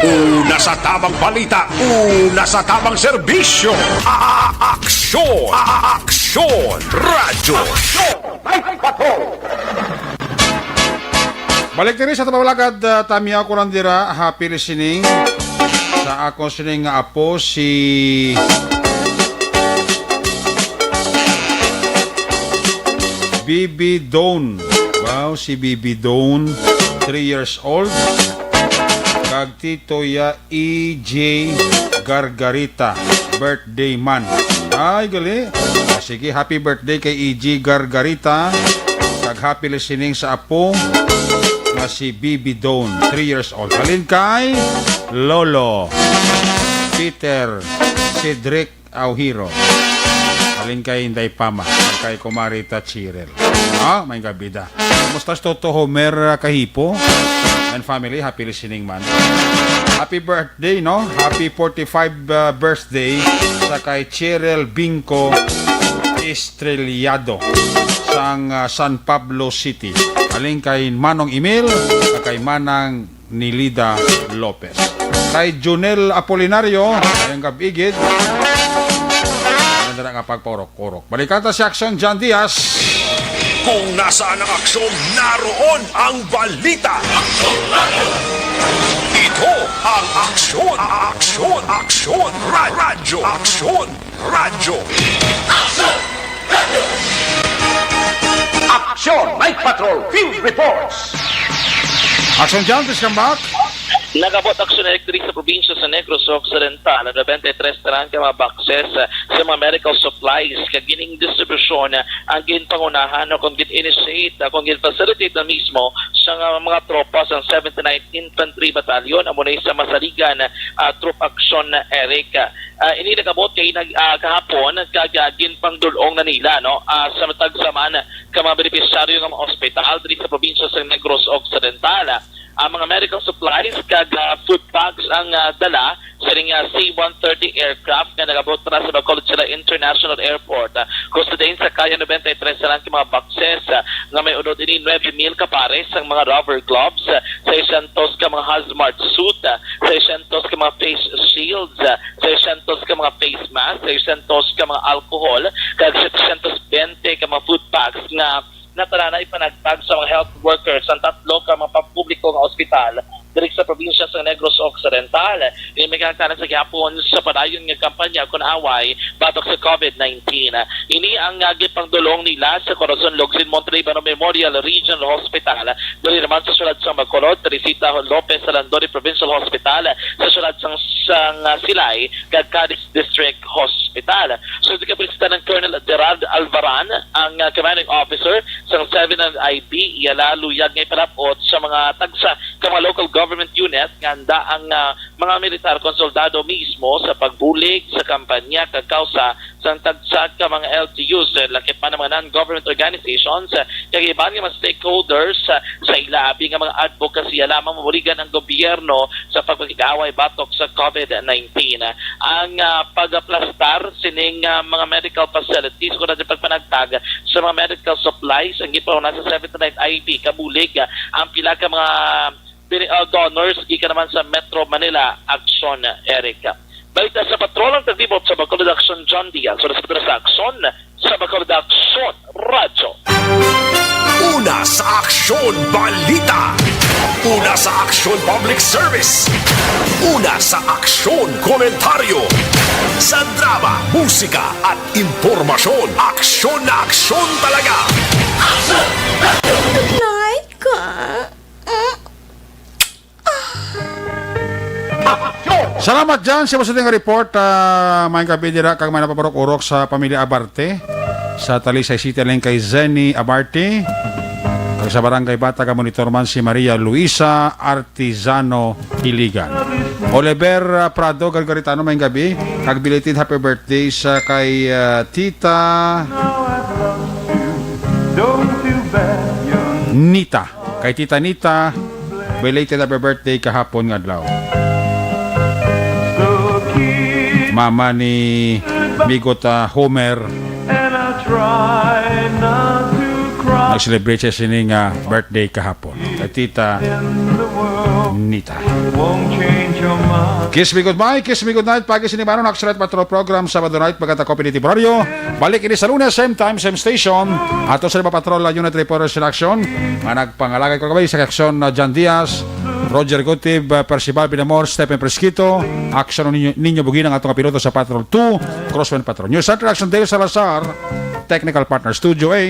Una sa tamang balita, una sa tamang serbisyo. Aksyon! Aksyon! Radyo! Balik diri sa tabalagad, Tamiya ko nandira, happy listening. Sa ako sining nga apo si Bibi Dawn. Wow, si Bibi Dawn, 3 years old. Kag tito ya EJ Gargarita, birthday man. Ay, gali. Sige, happy birthday kay EJ Gargarita. Kag happy listening sa apo na si Bibi Dawn, 3 years old. Halin kay Lolo Peter Cedric Auhiro. Halin kay Inday Pama. Kay Kumarita Chirel. May gabida. Kamusta Toto Homer Kahipo and family, happy listening man. Happy birthday, no? Happy 45 birthday sa kay Chirel Binco Estrellado sang San Pablo City. Aling kay Manong Emil at kay Manang Nilida Lopez. Kay Junel Apolinario, ayang kabigid. Nandara nga pagporok-porok. Balikata si Aksyon John Diaz. Kung nasaan ang aksyon, naroon ang balita. Ito ang Aksyon! Aksyon! Aksyon! Radyo! Aksyon! Radyo! Aksyon! Night Patrol! Field Reports! Aksyon John, please come back. Nagabot aksyon diri sa probinsya sa Negros Occidental na 23 taran ka mga boxes sa mga medical supplies kag gining distribusyon ang ginpangunahan o kung gin-initiate kung gin-facilitate na mismo sa mga tropa sa 79th Infantry Battalion amo na sa Masaligan Troop Action Eric. Ini nagabot kay kahapon kag ginpangdulong na nila no sa matag saman ka mga benepisyaryo ng mga ospital diri sa probinsya sa Negros Occidental. Ang mga medical supplies kag food bags ang dala sa ring C-130 aircraft nga nagabot na sa Bacolod sila International Airport. Gusto din sa kaya 93 lang mga boxes nga may unod ini 9,000 kapares ang mga rubber gloves, 600 ka mga hazmat suit, 600 ka mga face shields, 600 ka mga face mask, 600 ka mga alcohol, kag 720 ka mga food packs nga natarana ipanagtag sa mga health workers ang 3 ka mga pampubliko nga ospital diri sa probinsya sa Negros Occidental. May kakanan sa gihapon sa padayon nga kampanya kun away batok sa COVID-19. Ini ang gipangdulong nila sa Corazon Logsin Monterrey-Bano Memorial Regional Hospital diri naman sa syudad sa Bacolod, Teresita Lopez Salandori Provincial Hospital, sa syudad sang Silay kag Cadiz District Hospital. So di kapisita ng Colonel Gerard Alvaran ang commanding officer sa 7 IB iyala luyag nga ipalapot sa mga tagsa ka mga local government unit nga anda ang mga militar konsoldado mismo sa pagbulig sa kampanya kag kausa sa tagsag ka mga LTUs lakip pa ng mga non-government organizations kag iban nga mga stakeholders sa ilabi nga mga advocacy lamang mamuligan ang gobyerno sa pagpakikaway batok sa COVID-19. Ang pagaplastar sining mga medical facilities kung natin pagpanagtag sa mga medical supplies ang gipauna sa 79th IB kabulig ang pila ka mga donors gikan naman sa Metro Manila Action Eric. Balita sa patrol ang tagbibot sa Bacolod Action John Diaz. So sa Action sa Bacolod Action Radyo. Una sa Aksyon Balita. Una sa Aksyon Public Service. Una sa Aksyon Komentaryo. Sa drama, musika at impormasyon. Aksyon na aksyon talaga. Aksyon! Night ka. Salamat dyan sa masading report may kabidira kag may napaparok-urok sa pamilya Abarte sa Talisay City lang kay Zenny Abarte kag sa barangay Bataga monitor man si Maria Luisa Artizano Iligan. Oliver Prado Gargaritano may gabi kag belated happy birthday sa kay Tita Nita. Kay Tita Nita belated happy birthday kahapon nga adlaw. Mama ni Bigot Homer nag-celebrate siya sining birthday kahapon kay Tita Nita. Kiss me goodbye, kiss me good night. Pagi sinimano ng Action Patrol Program Sabado night pagkata Cooperative Radio. Balik ini sa Lunes, same time, same station. Ato sa Patrol Unit Reporters in Action managpangalagay ko kabay sa Action John Diaz, Roger Gutib, Percival Pinamor, Stephen Presquito, Action ninyo bugin ang atong piloto sa Patrol 2, Crosswind Patrol. News Center Action Dale Salazar, Technical Partner Studio A,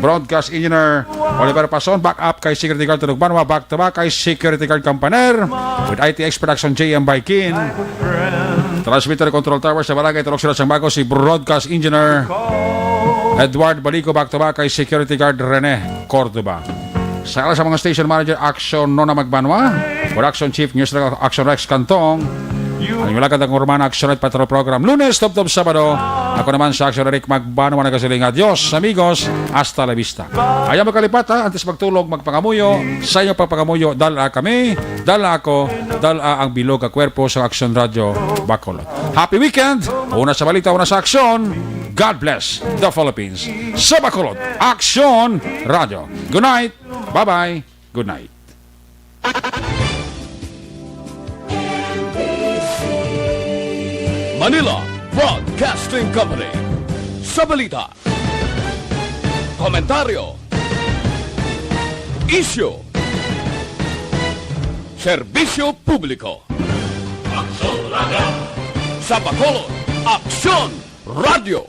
Broadcast Engineer Oliver Pason, back up kay Security Guard Tulog Banwa, back to back kay Security Guard Campaner, with IT Expert Action JM Baikin, Transmitter Control Tower sa Barangay Tulog Sila Sang Bago, si Broadcast Engineer Edward Balico, back to back kay Security Guard Rene Cordoba. Sa mga station manager Action Nona Magbanwa, Production Chief News Action Rex Cantong, ang imalagad ang Urban Action Night Patrol Program Lunes, Top Sabado. Ako naman sa Action Rick Magbanwa nagasiling. Adios amigos, hasta la vista. Ayaw magkalipat antes magtulog, magpangamuyo. Sa inyo pagpangamuyo, dala kami, dala ako, dala ang bilog at kwerpo sa Action Radio Bacolod. Happy weekend! Una sa balita, una sa aksyon. God bless the Philippines. Sa Bacolod, Action Radio. Good night. Bye-bye. Good night. Manila Broadcasting Company. Sa balita, komentaryo, isyu, serbisyo publiko. Aksyon Radio. Sa Bacolod, Aksyon Radio.